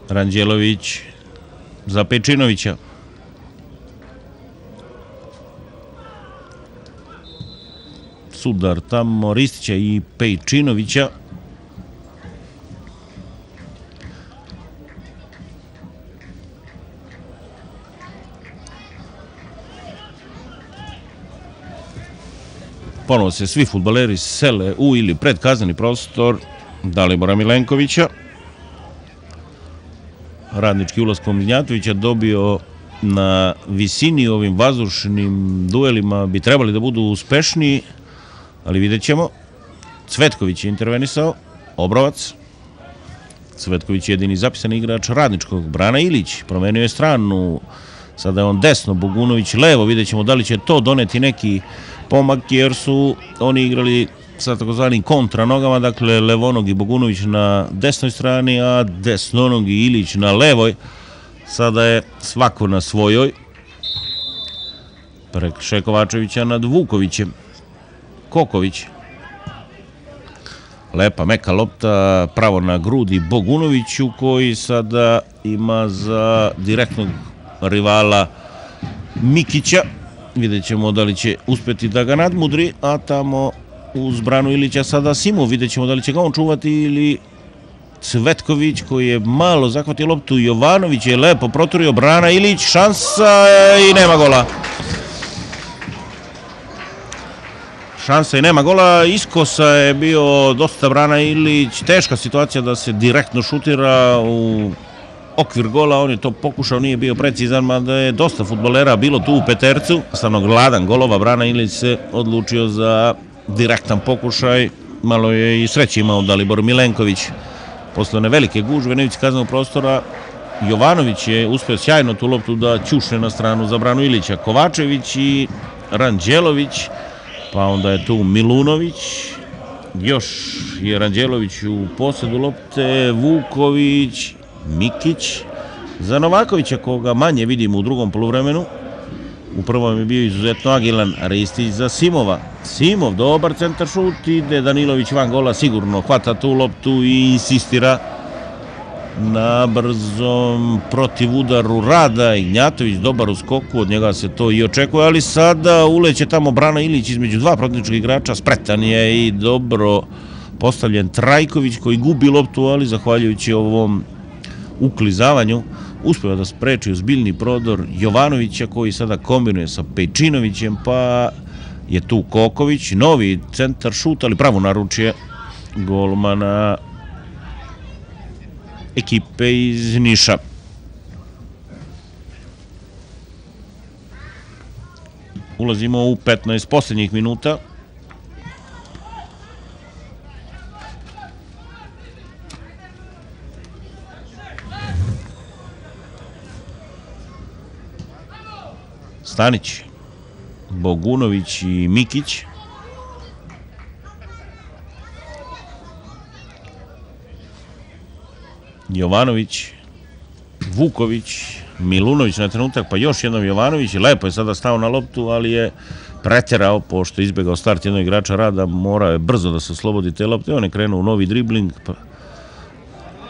[SPEAKER 1] Ranđelović za Pejčinovića. Sudar tamo Ristića i Pejčinovića. Ponovo se svi fudbaleri sele u ili pred kazneni prostor Dalibora Milenkovića. Radnički ulaskom Ignjatovića dobio na visini, ovim vazdušnim duelima bi trebali da budu uspešniji, ali vidjet ćemo. Cvetković je intervenisao, Obrovac. Cvetković je jedini zapisani igrač Radničkog. Brana Ilić promenio je stranu, sada je on desno, Bogunović levo, vidjet ćemo da li će to doneti neki pomak, jer su oni igrali sa takozvanim kontra nogama, dakle levonogi Bogunović na desnoj strani, a desnonogi Ilić na levoj. Sada je svako na svojoj. Prekršaj Kovačevića nad Vukovićem. Koković. Lepa meka lopta pravo na grudi Bogunoviću, koji sada ima za direktnog rivala Mikića. Vidjet ćemo da li će uspeti da ga nadmudri, a tamo uz branu Ilića sada Simov. Vidjet ćemo da li će ga on čuvati ili Cvetković, koji je malo zahvatio loptu. Jovanović je lepo proturio, brana Ilić, šansa i nema gola. Šansa i nema gola. Iskosa je bio dosta Brana Ilić. Teška situacija da se direktno šutira u okvir gola, on je to pokušao, nije bio precizan, mada je dosta fudbalera bilo tu u petercu. Stvarno gladan golova, Brana Ilić se odlučio za direktan pokušaj. Malo je i sreće imao Dalibor Milenković. Posle one velike gužve na ivici kaznenog prostora, Jovanović je uspio sjajno tu loptu da ćušne na stranu za Branu Ilića. Kovačević i Ranđelović, pa onda je tu Milunović. Još je Ranđelović u posedu lopte, Vuković, Mikić. Za Novakovića, koga manje vidimo u drugom poluvremenu, u prvom je bio izuzetno agilan. Ristić za Simova. Simov, dobar centar šut, ide Danilović van gola, sigurno hvata tu loptu i insistira na brzom protiv udaru Rada. Ignjatović dobar u skoku, od njega se to i očekuje, ali sada uleće tamo Brana Ilić između dva protivničkih igrača, spretan je i dobro postavljen Trajković, koji gubi loptu, ali zahvaljujući ovom uklizavanju uspeva da spreči ozbiljni prodor Jovanovića, koji sada kombinuje sa Pejčinovićem, pa je tu Koković, novi centar šut, ali pravo naručje golmana ekipe iz Niša. Ulazimo u 15 posljednjih minuta. Stanić, Bogunović i Mikić. Jovanović, Vuković, Milunović na trenutak, pa još jednom Jovanović. Lepo je sada stao na loptu, ali je preterao, pošto je izbegao start jednog igrača Rada, mora je brzo da se oslobodi te lopte. On je krenuo u novi dribling,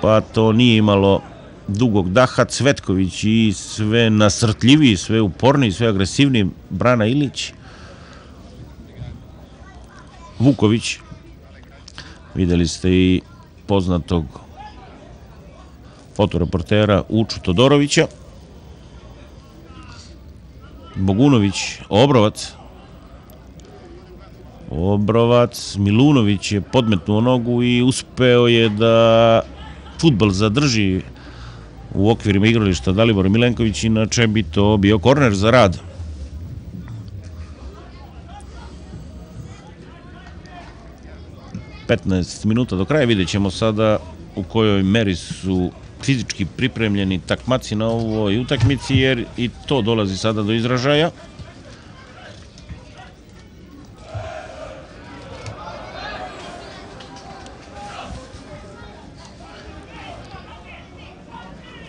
[SPEAKER 1] pa to nije imalo dugog daha. Cvetković i sve nasrtljiviji, sve uporniji, sve agresivniji Brana Ilić. Vuković, videli ste i poznatog fotoreportera Uču Todorovića. Bogunović, Obrovac, Milunović je podmetnuo nogu i uspeo je da fudbal zadrži u okvirima igrališta Dalibora Milenković, inače bi to bio korner za rad. ...15 minuta do kraja, vidjet ćemo sada u kojoj meri su fizički pripremljeni takmaci na ovoj utakmici, jer i to dolazi sada do izražaja.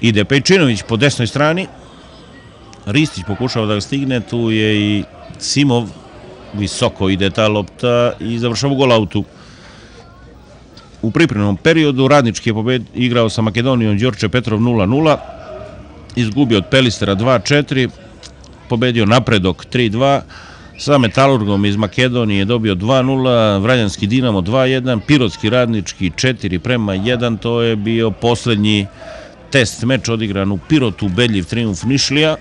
[SPEAKER 1] Ide Pejčinović po desnoj strani, Ristić pokušava da ga stigne, tu je i Simov, visoko ide ta lopta i završava u golautu. U pripremnom periodu Radnički je igrao sa Makedonijom Đorđe Petrov 0-0, izgubio od Pelistera 2-4, pobedio Napredok 3-2, sa Metalurgom iz Makedonije dobio 2-0, Vraljanski Dinamo 2-1, Pirotski Radnički 4-1, to je bio poslednji test meč odigran u Pirotu, ubedljiv trijumf Nišlija.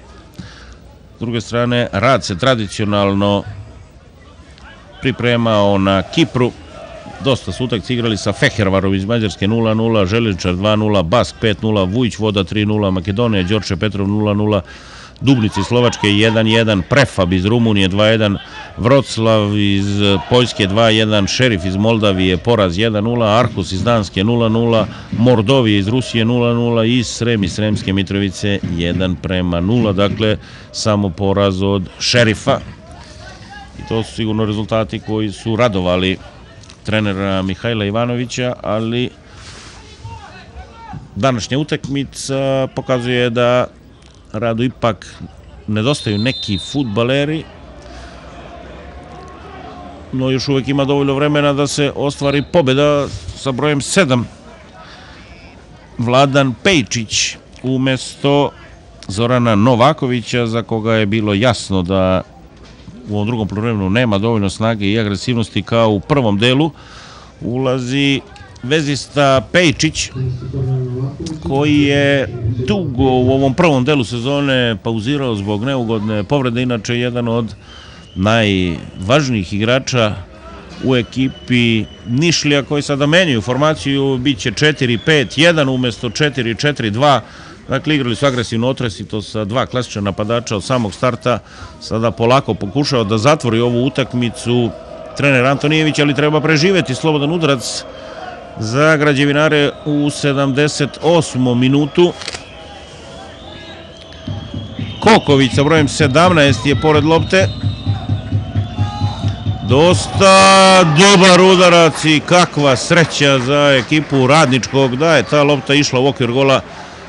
[SPEAKER 1] S druge strane, Rad se tradicionalno pripremao na Kipru. Dosta su utakmice igrali sa Fehervarom iz Mađarske 0-0, Železničar 2-0, Bask 5-0, Vujić Voda 3-0, Makedonija Đorđe Petrov 0-0, Dubnici Slovačke 1-1, Prefab iz Rumunije 2-1, Vroclav iz Poljske 2-1, Šerif iz Moldavije poraz 1-0, Arhus iz Danske 0-0, Mordovije iz Rusije 0-0 i Srem iz Sremske Mitrovice 1-0, dakle samo poraz od Šerifa. I to su sigurno rezultati koji su radovali trenera Mihajla Ivanovića, ali današnja utakmica pokazuje da Radu ipak nedostaju neki fudbaleri, no još uvek ima dovoljno vremena da se ostvari pobeda sa brojem 7. Vladan Pejčić umesto Zorana Novakovića, za koga je bilo jasno da u ovom drugom poluvremenu nema dovoljno snage i agresivnosti kao u prvom delu, ulazi vezista Pejčić, koji je dugo u ovom prvom delu sezone pauzirao zbog neugodne povrede, inače jedan od najvažnijih igrača u ekipi Nišlija, koji sada menjaju formaciju, bit će 4-5-1 umesto 4-4-2, dakle igrali su agresivno otresito sa dva klasična napadača od samog starta, sada polako pokušao da zatvori ovu utakmicu trener Antonijević, ali treba preživeti slobodan udarac za građevinare u 78. minutu. Koković sa brojem 17 je pored lopte. Dosta dobar udarac i kakva sreća za ekipu Radničkog. Da je ta lopta išla u okvir gola,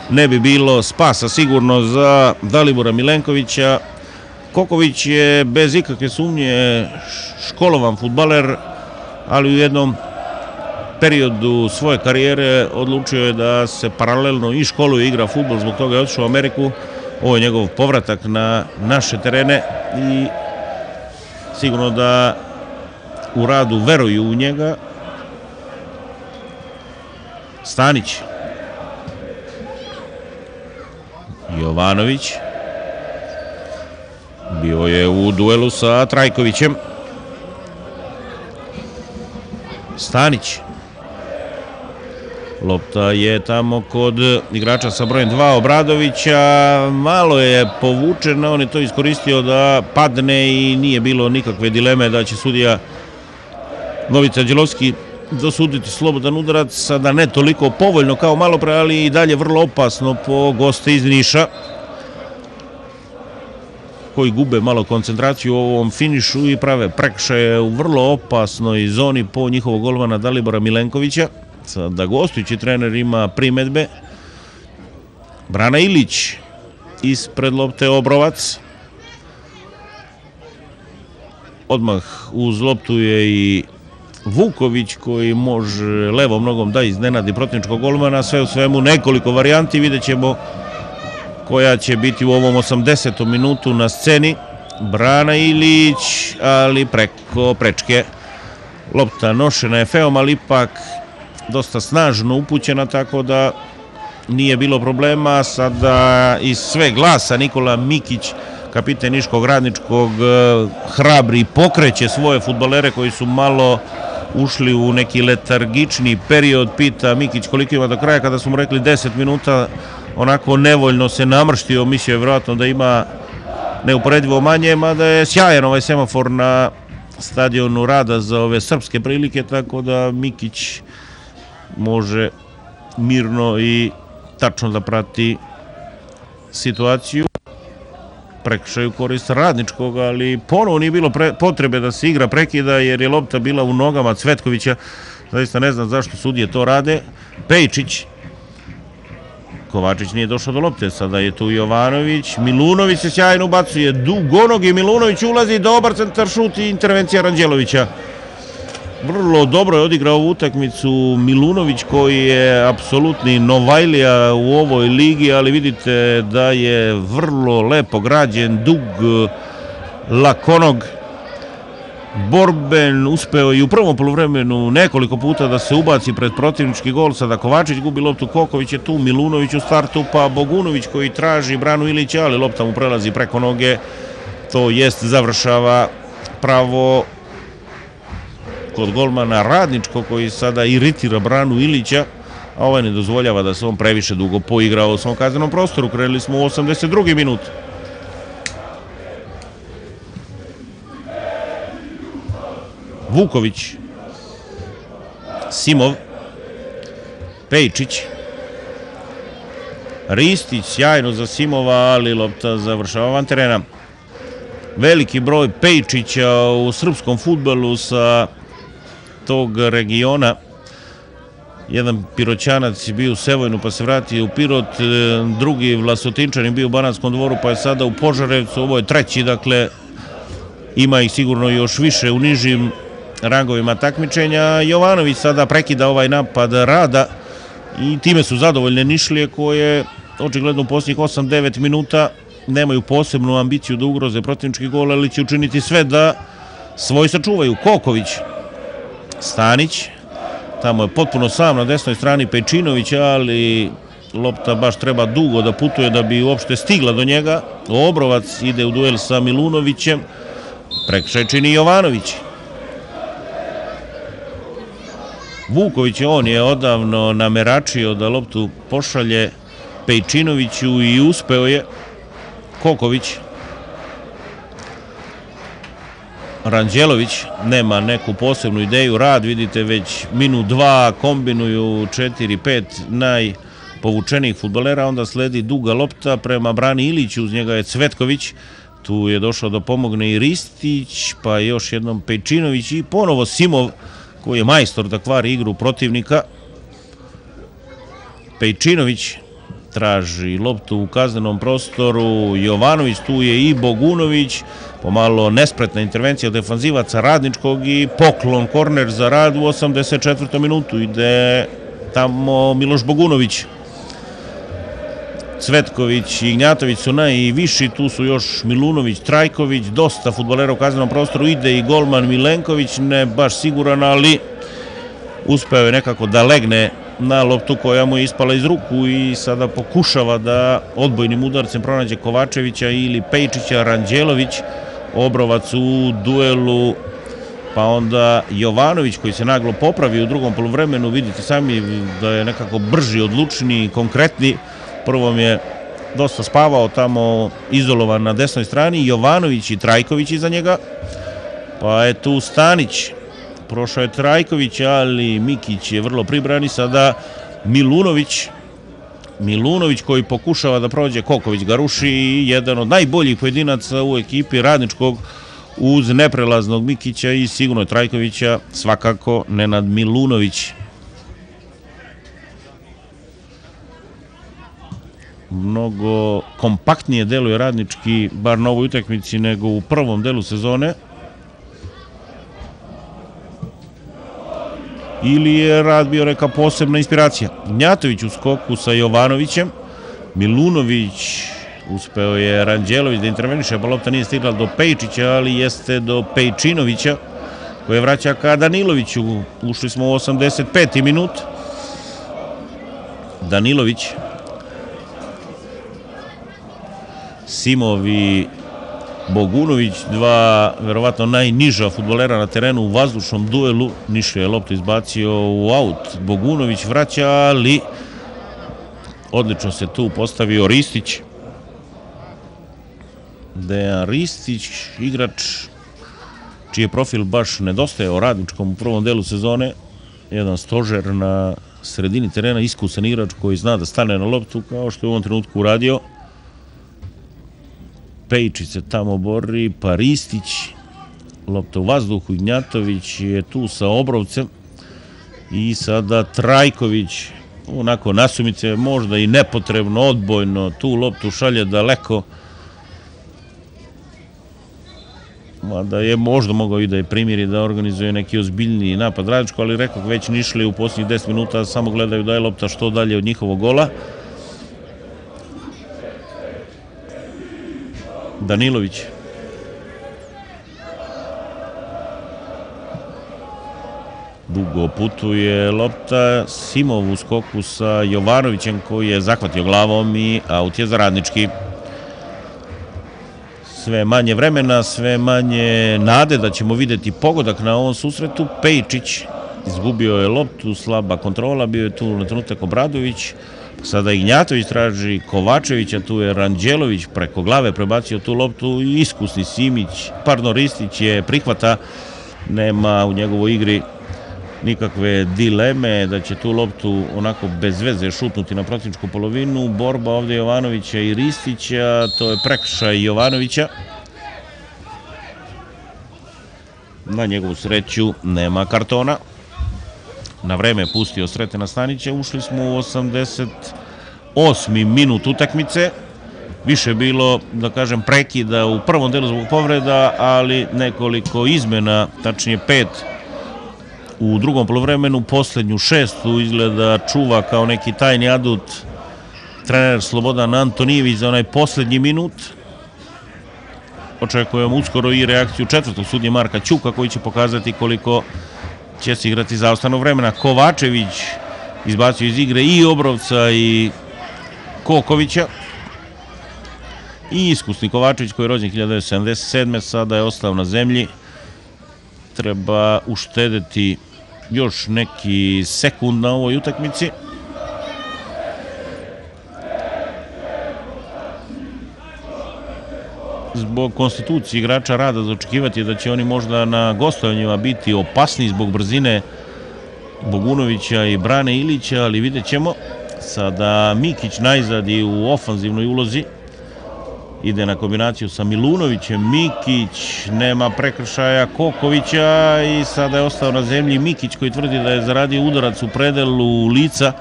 [SPEAKER 1] ne bi bilo spasa sigurno za Dalibora Milenkovića. Koković je bez ikakve sumnje školovan fudbaler, ali u jednom periodu svoje karijere odlučio je da se paralelno i školuje i igra fudbal, zbog toga je otišao u Ameriku. Ovo je njegov povratak na naše terene i sigurno da u Radu veruju u njega. Stanić, Jovanović bio je u duelu sa Trajkovićem. Stanić, lopta je tamo kod igrača sa brojem 2 Obradovića, malo je povučena, on je to iskoristio da padne i nije bilo nikakve dileme da će sudija Novica Đelovski dosuditi slobodan udarac, sada ne toliko povoljno kao malo pre, ali i dalje vrlo opasno po goste iz Niša, koji gube malo koncentraciju u ovom finišu i prave prekršaje u vrlo opasnoj zoni po njihovog golmana Dalibora Milenkovića. Sada gostujući trener ima primedbe. Brana Ilić ispred lopte Obrovac. Odmah uz loptu je i Vuković, koji može levom nogom da iznenadi protivničkog golmana. Sve u svemu nekoliko varijanti, vidjet ćemo koja će biti u ovom 80. minutu na sceni. Brana Ilić, ali preko prečke. Lopta nošena je feom, ali ipak dosta snažno upućena, tako da nije bilo problema. Sada iz sve glasa Nikola Mikić, kapiten Niškog Radničkog, hrabri i pokreće svoje fudbalere koji su malo ušli u neki letargični period. Pita Mikić koliko ima do kraja, kada smo mu rekli 10 minuta, onako nevoljno se namrštio, mislio je vjerojatno da ima neuporedivo manje, mada je sjajan ovaj semafor na stadionu Rada za ove srpske prilike, tako da Mikić može mirno i tačno da prati situaciju. Prekršaj u korist Radničkog, ali ponovo nije bilo potrebe da se igra prekida jer je lopta bila u nogama Cvetkovića. Zaista ne znam zašto sudije to rade. Pejčić. Kovačić nije došao do lopte, sada je tu Jovanović. Milunović se sjajno ubacuje, dugonogi Milunović ulazi, dobar centar šut i intervencija Ranđelovića. Vrlo dobro je odigrao ovu utakmicu Milunović koji je apsolutni Novajlija u ovoj ligi, ali vidite da je vrlo lepo građen, dug, lakonog, borben, uspeo i u prvom poluvremenu nekoliko puta da se ubaci pred protivnički gol. Sada Kovačić gubi loptu, Koković je tu, Milunović u startu, pa Bogunović koji traži Branu Ilića, ali lopta mu prelazi preko noge, to jest završava pravo kod golmana Radničkog koji sada iritira Branu Ilića, a ovaj ne dozvoljava da se on previše dugo poigrao u svom kaznenom prostoru. Krenuli smo u 82. minut. Vuković, Simov, Pejčić, Ristić, sjajno za Simova, ali lopta završava van terena. Veliki broj Pejčića u srpskom fudbalu sa tog regiona. Jedan Piroćanac je bio u Sevojnu pa se vratio u Pirot, drugi Vlasotinčan je bio u Banatskom Dvoru pa je sada u Požarevcu, ovo je treći, dakle ima ih sigurno još više u nižim rangovima takmičenja. Jovanović sada prekida ovaj napad Rada i time su zadovoljne Nišlije koje očigledno u posljednjih 8-9 minuta nemaju posebnu ambiciju da ugroze protivnički gol, ali će učiniti sve da svoj sačuvaju. Koković, Stanić, tamo je potpuno sam na desnoj strani Pejčinović, ali lopta baš treba dugo da putuje da bi uopšte stigla do njega. Obrovac ide u duel sa Milunovićem, prekršaj čini Jovanović. Vuković, on je odavno nameračio da loptu pošalje Pejčinoviću i uspeo je. Koković, Ranđelović nema neku posebnu ideju, Rad vidite već minut 2 kombinuju 4-5 najpovučenijih fudbalera, onda sledi duga lopta prema Brani Iliću, uz njega je Cvetković, tu je došao da pomogne i Ristić, pa još jednom Pejčinović i ponovo Simov koji je majstor da kvari igru protivnika. Pejčinović traži loptu u kaznenom prostoru, Jovanović, tu je i Bogunović, pomalo nespretna intervencija defanzivaca Radničkog i poklon, korner za Rad u 84. minutu. Ide tamo Miloš Bogunović. Cvetković i Ignjatović su najviši, tu su još Milunović, Trajković, dosta fudbalera u kaznenom prostoru, ide i golman Milenković, ne baš siguran, ali uspeo je nekako da legne na loptu koja mu je ispala iz ruku i sada pokušava da odbojnim udarcem pronađe Kovačevića ili Pejčića. Ranđelović, Obrovac u duelu, pa onda Jovanović koji se naglo popravi u drugom poluvremenu, vidite sami da je nekako brži, odlučniji, konkretni. Prvom je dosta spavao tamo izolovan na desnoj strani, Jovanović i Trajković iza njega, pa je tu Stanić. Prošao je Trajković, ali Mikić je vrlo pribran i sada Milunović. Milunović koji pokušava da prođe, Koković ga ruši i jedan od najboljih pojedinaca u ekipi Radničkog uz neprelaznog Mikića i sigurno Trajkovića, svakako Nenad Milunović. Mnogo kompaktnije deluje Radnički, bar na ovoj utakmici, nego u prvom delu sezone. Ili je Rad bio neka posebna inspiracija. Ignjatović u skoku sa Jovanovićem, Milunović, uspeo je Ranđelović da interveniše, pa lopta nije stigla do Pejčića, ali jeste do Pejčinovića, koje vraća ka Daniloviću. Ušli smo u 85. minut. Danilović, Simov i Bogunović, dva verovatno najniža fudbalera na terenu u vazdušnom duelu. Nišlija je loptu izbacio u aut. Bogunović vraća, ali odlično se tu postavio Ristić. Dejan Ristić, igrač čiji je profil baš nedostajao Radničkom u prvom delu sezone. Jedan stožer na sredini terena, iskusan igrač koji zna da stane na loptu kao što je u ovom trenutku uradio. Pejčić se tamo bori, pa Ristić, lopta u vazduhu, Ignjatović je tu sa Obrovcem i sada Trajković, onako nasumice, možda i nepotrebno, odbojno, tu loptu šalje daleko, mada je možda mogao i da je primiri da organizuje neki ozbiljniji napad Radničko, ali rekao već Nišli u posljednjih 10 minuta samo gledaju da je lopta što dalje od njihovog gola. Danilović. Dugo putuje lopta, Simov u skoku sa Jovanovićem koji je zahvatio glavom i aut je za Radnički. Sve manje vremena, sve manje nade da ćemo vidjeti pogodak na ovom susretu. Pejčić izgubio je loptu, slaba kontrola, bio je tu na trenutak Obradović. Sada Ignjatović traži Kovačevića, tu je Ranđelović preko glave prebacio tu loptu i iskusni Ristić je prihvata, nema u njegovoj igri nikakve dileme da će tu loptu onako bez veze šutnuti na protivničku polovinu. Borba ovdje Jovanovića i Ristića, to je prekršaj Jovanovića. Na njegovu sreću nema kartona. Na vreme je pustio Sretena Stanića. Ušli smo u 88. minut utakmice. Više je bilo, da kažem, prekida u prvom delu zbog povreda, ali nekoliko izmena, tačnije 5 u drugom poluvremenu. Poslednju 6. izgleda čuva kao neki tajni adut trener Slobodan Antonijević za onaj poslednji minut. Očekujemo uskoro i reakciju 4. sudije Marka Ćuka koji će pokazati koliko će se igrati zaostano vremena. Kovačević izbacio iz igre i Obrovca i Kokovića. I iskusni Kovačević koji je rođen 1977. sada je ostao na zemlji. Treba uštedeti još neki sekund na ovoj utakmici. Zbog konstitucije igrača Rada za očekivati da će oni možda na gostovanjima biti opasni zbog brzine Bogunovića i Brane Ilića, ali vidjet ćemo. Sada Mikić najzad i u ofanzivnoj ulozi. Ide na kombinaciju sa Milunovićem. Mikić, nema prekršaja Kokovića i sada je ostao na zemlji Mikić koji tvrdi da je zaradio udarac u predelu lica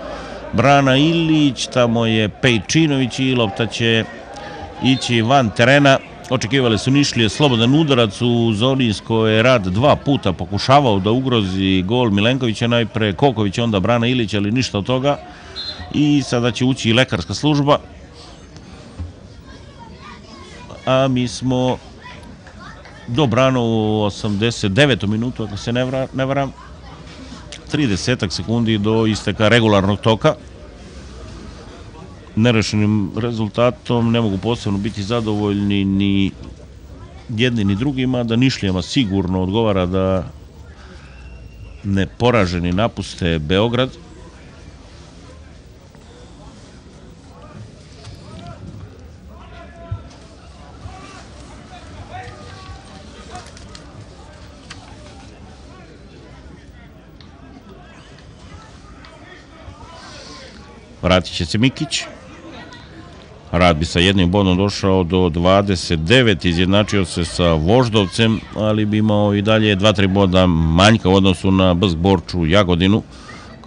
[SPEAKER 1] Brana Ilić. Tamo je Pejčinović i lopta će ići van terena. Očekivali su Nišlije slobodan udarac u zoni iz koje je Rad 2 puta pokušavao da ugrozi gol Milenkovića, najpre Koković, onda Brana Ilić, ali ništa od toga. I sada će ući i lekarska služba. A mi smo dobrano u 89. minutu, ako se ne varam, 30 sekundi do isteka regularnog toka. Nerešenim rezultatom ne mogu posebno biti zadovoljni ni jedni ni drugima, da Nišlijama sigurno odgovara da neporaženi napuste Beograd. Vratit će se Mikić. Rad bi sa jednim bodom došao do 29, izjednačio se sa Voždovcem, ali bi imao i dalje 2-3 boda manjka u odnosu na BSK Borču Jagodinu,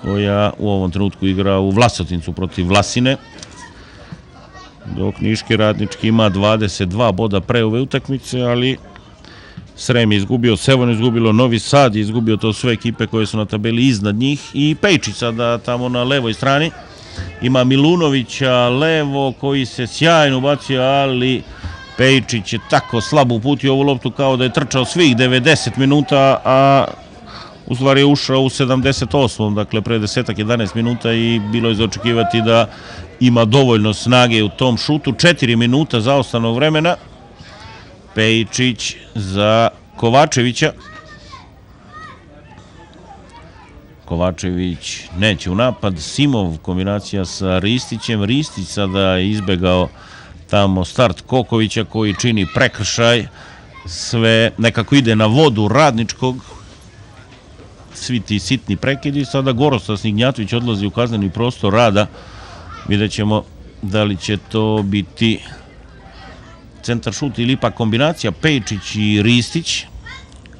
[SPEAKER 1] koja u ovom trenutku igra u Vlasotincu protiv Vlasine, dok Niški Radnički ima 22 boda pre ove utakmice, ali Srem je izgubio, Sevon je izgubilo, Novi Sad je izgubio, to sve ekipe koje su na tabeli iznad njih, i Pejčić sada tamo na levoj strani. Ima Milunovića levo koji se sjajno ubacio, ali Pejčić je tako slabo uputio ovu loptu kao da je trčao svih 90 minuta, a u stvari je ušao u 78. Dakle, pre 10-11 minuta i bilo je za očekivati da ima dovoljno snage u tom šutu. 4 minuta zaostanog vremena. Pejičić za Kovačevića. Kovačević neće u napad. Simov kombinacija sa Ristićem. Ristić sada izbegao tamo start Kokovića koji čini prekršaj. Sve nekako ide na vodu Radničkog. Svi ti sitni prekidi. Sada Gorostas Ignjatović odlazi u kazneni prostor Rada. Vidjet ćemo da li će to biti centar šut ili ipak kombinacija Pejičić i Ristić.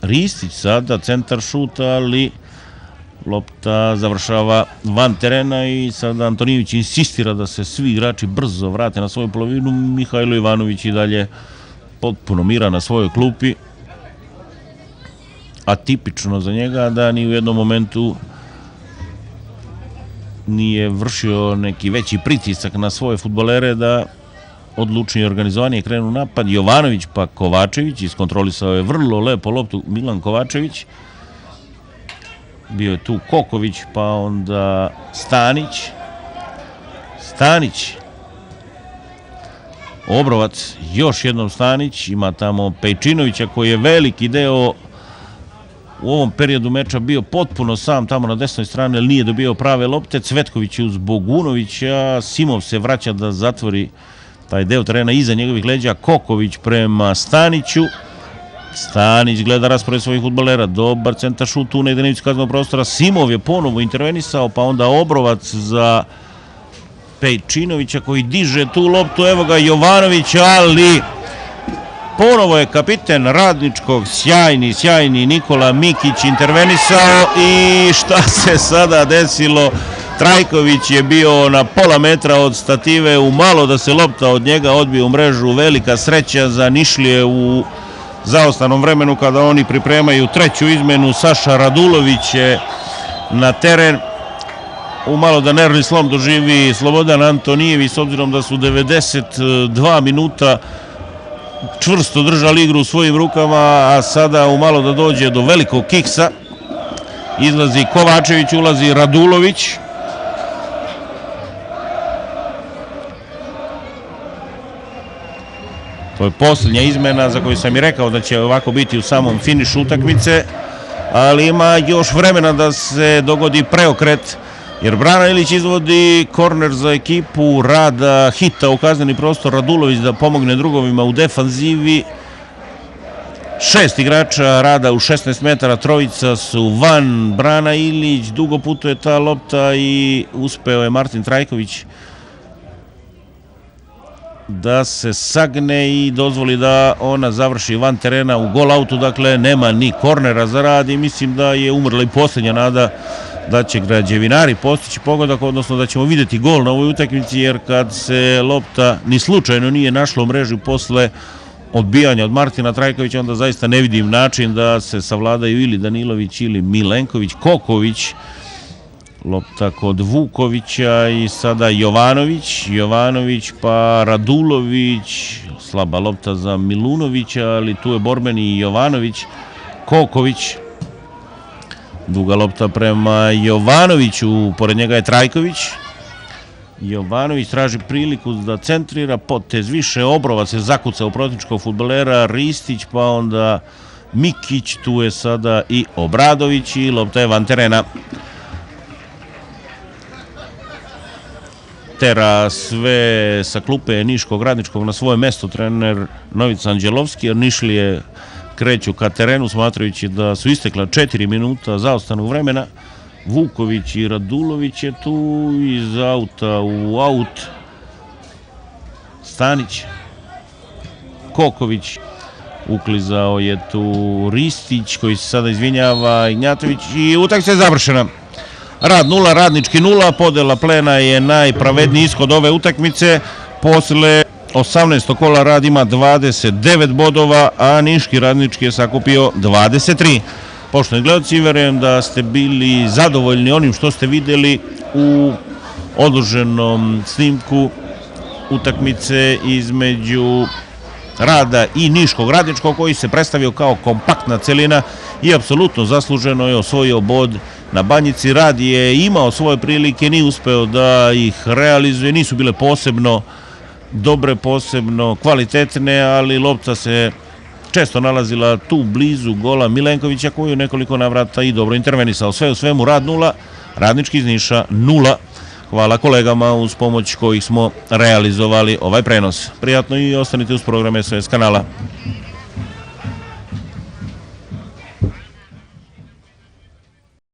[SPEAKER 1] Ristić sada centar šut, ali lopta završava van terena i sada Antonijević insistira da se svi igrači brzo vrate na svoju polovinu. Mihajlo Ivanović i dalje potpuno mira na svojoj klupi. Atipično za njega da ni u jednom momentu nije vršio neki veći pritisak na svoje fudbalere da odlučnije organizovanje krenu napad. Jovanović pa Kovačević, iskontrolisao je vrlo lepo loptu Milan Kovačević. Bio je tu Koković, pa onda Stanić. Obrovac, još jednom Stanić, ima tamo Pejčinovića koji je veliki deo u ovom periodu meča bio potpuno sam tamo na desnoj strani, ali nije dobio prave lopte. Cvetković uz Bogunovića, Simov se vraća da zatvori taj deo terena iza njegovih leđa. Koković prema Staniću. Stanić gleda raspored svojih fudbalera, dobar centar šut tu na jedinicu kaznenog prostora. Simov je ponovo intervenisao, pa onda Obrovac za Pejčinovića koji diže tu loptu. Evo ga Jovanović, ali ponovo je kapiten Radničkog, sjajni Nikola Mikić intervenisao i šta se sada desilo? Trajković je bio na pola metra od stative, umalo da se lopta od njega odbije u mrežu. Velika sreća za Nišlije u zaostanom vremenu kada oni pripremaju treću izmenu. Saša Radulović je na teren. Umalo da nervni slom doživi Slobodan Antonijević, s obzirom da su 92 minuta čvrsto držali igru u svojim rukama, a sada umalo da dođe do velikog kiksa. Izlazi Kovačević, ulazi Radulović. To je posljednja izmena za koju sam i rekao da će ovako biti u samom finišu utakmice, ali ima još vremena da se dogodi preokret, jer Brana Ilić izvodi korner za ekipu Rada, hita u kazneni prostor Radulović da pomogne drugovima u defanzivi. 6 igrača Rada u 16 metara, trojica su van. Brana Ilić, dugo putuje ta lopta i uspeo je Martin Trajković da se sagne i dozvoli da ona završi van terena u gol autu. Dakle, nema ni kornera za Rad i mislim da je umrla i posljednja nada da će građevinari postići pogodak, odnosno da ćemo vidjeti gol na ovoj utakmici, jer kad se lopta ni slučajno nije našla u mreži posle odbijanja od Martina Trajkovića, onda zaista ne vidim način da se savladaju ili Danilović ili Milenković. Koković, lopta kod Vukovića i sada Jovanović pa Radulović, slaba lopta za Milunovića, ali tu je borbeni Jovanović. Koković, duga lopta prema Jovanoviću, pored njega je Trajković. Jovanović traži priliku da centrira, potez više, Obrovac se zakuca u protivničkog fudbalera, Ristić, pa onda Mikić, tu je sada i Obradović i lopta je van terena. Tera sve sa klupe Niškog Radničkog na svoje mesto trener Novica Anđelovski, jer Nišlije kreću ka terenu smatrajući da su istekla 4 minuta zaostanog vremena. Vuković i Radulović je tu iz auta u aut. Stanić, Koković, uklizao je tu Ristić koji se sada izvinjava, Ignjatović i utakmica je završena. Rad 0, Radnički 0, podela plena je najpravedniji ishod ove utakmice. Posle 18. kola Rad ima 29 bodova, a Niški Radnički je sakupio 23. Poštovani gledalci, verujem da ste bili zadovoljni onim što ste videli u odloženom snimku utakmice između Rada i Niškog Radničkog, koji se predstavio kao kompaktna celina i apsolutno zasluženo je osvojio bod na Banjici. Rad je imao svoje prilike, nije uspeo da ih realizuje, nisu bile posebno dobre, posebno kvalitetne, ali lopta se često nalazila tu blizu gola Milenkovića, koji je nekoliko navrata i dobro intervenisao. Sve u svemu Rad 0, Radnički iz Niša 0. Hvala kolegama uz pomoć kojih smo realizovali ovaj prenos. Prijatno i ostanite uz program SOS kanala.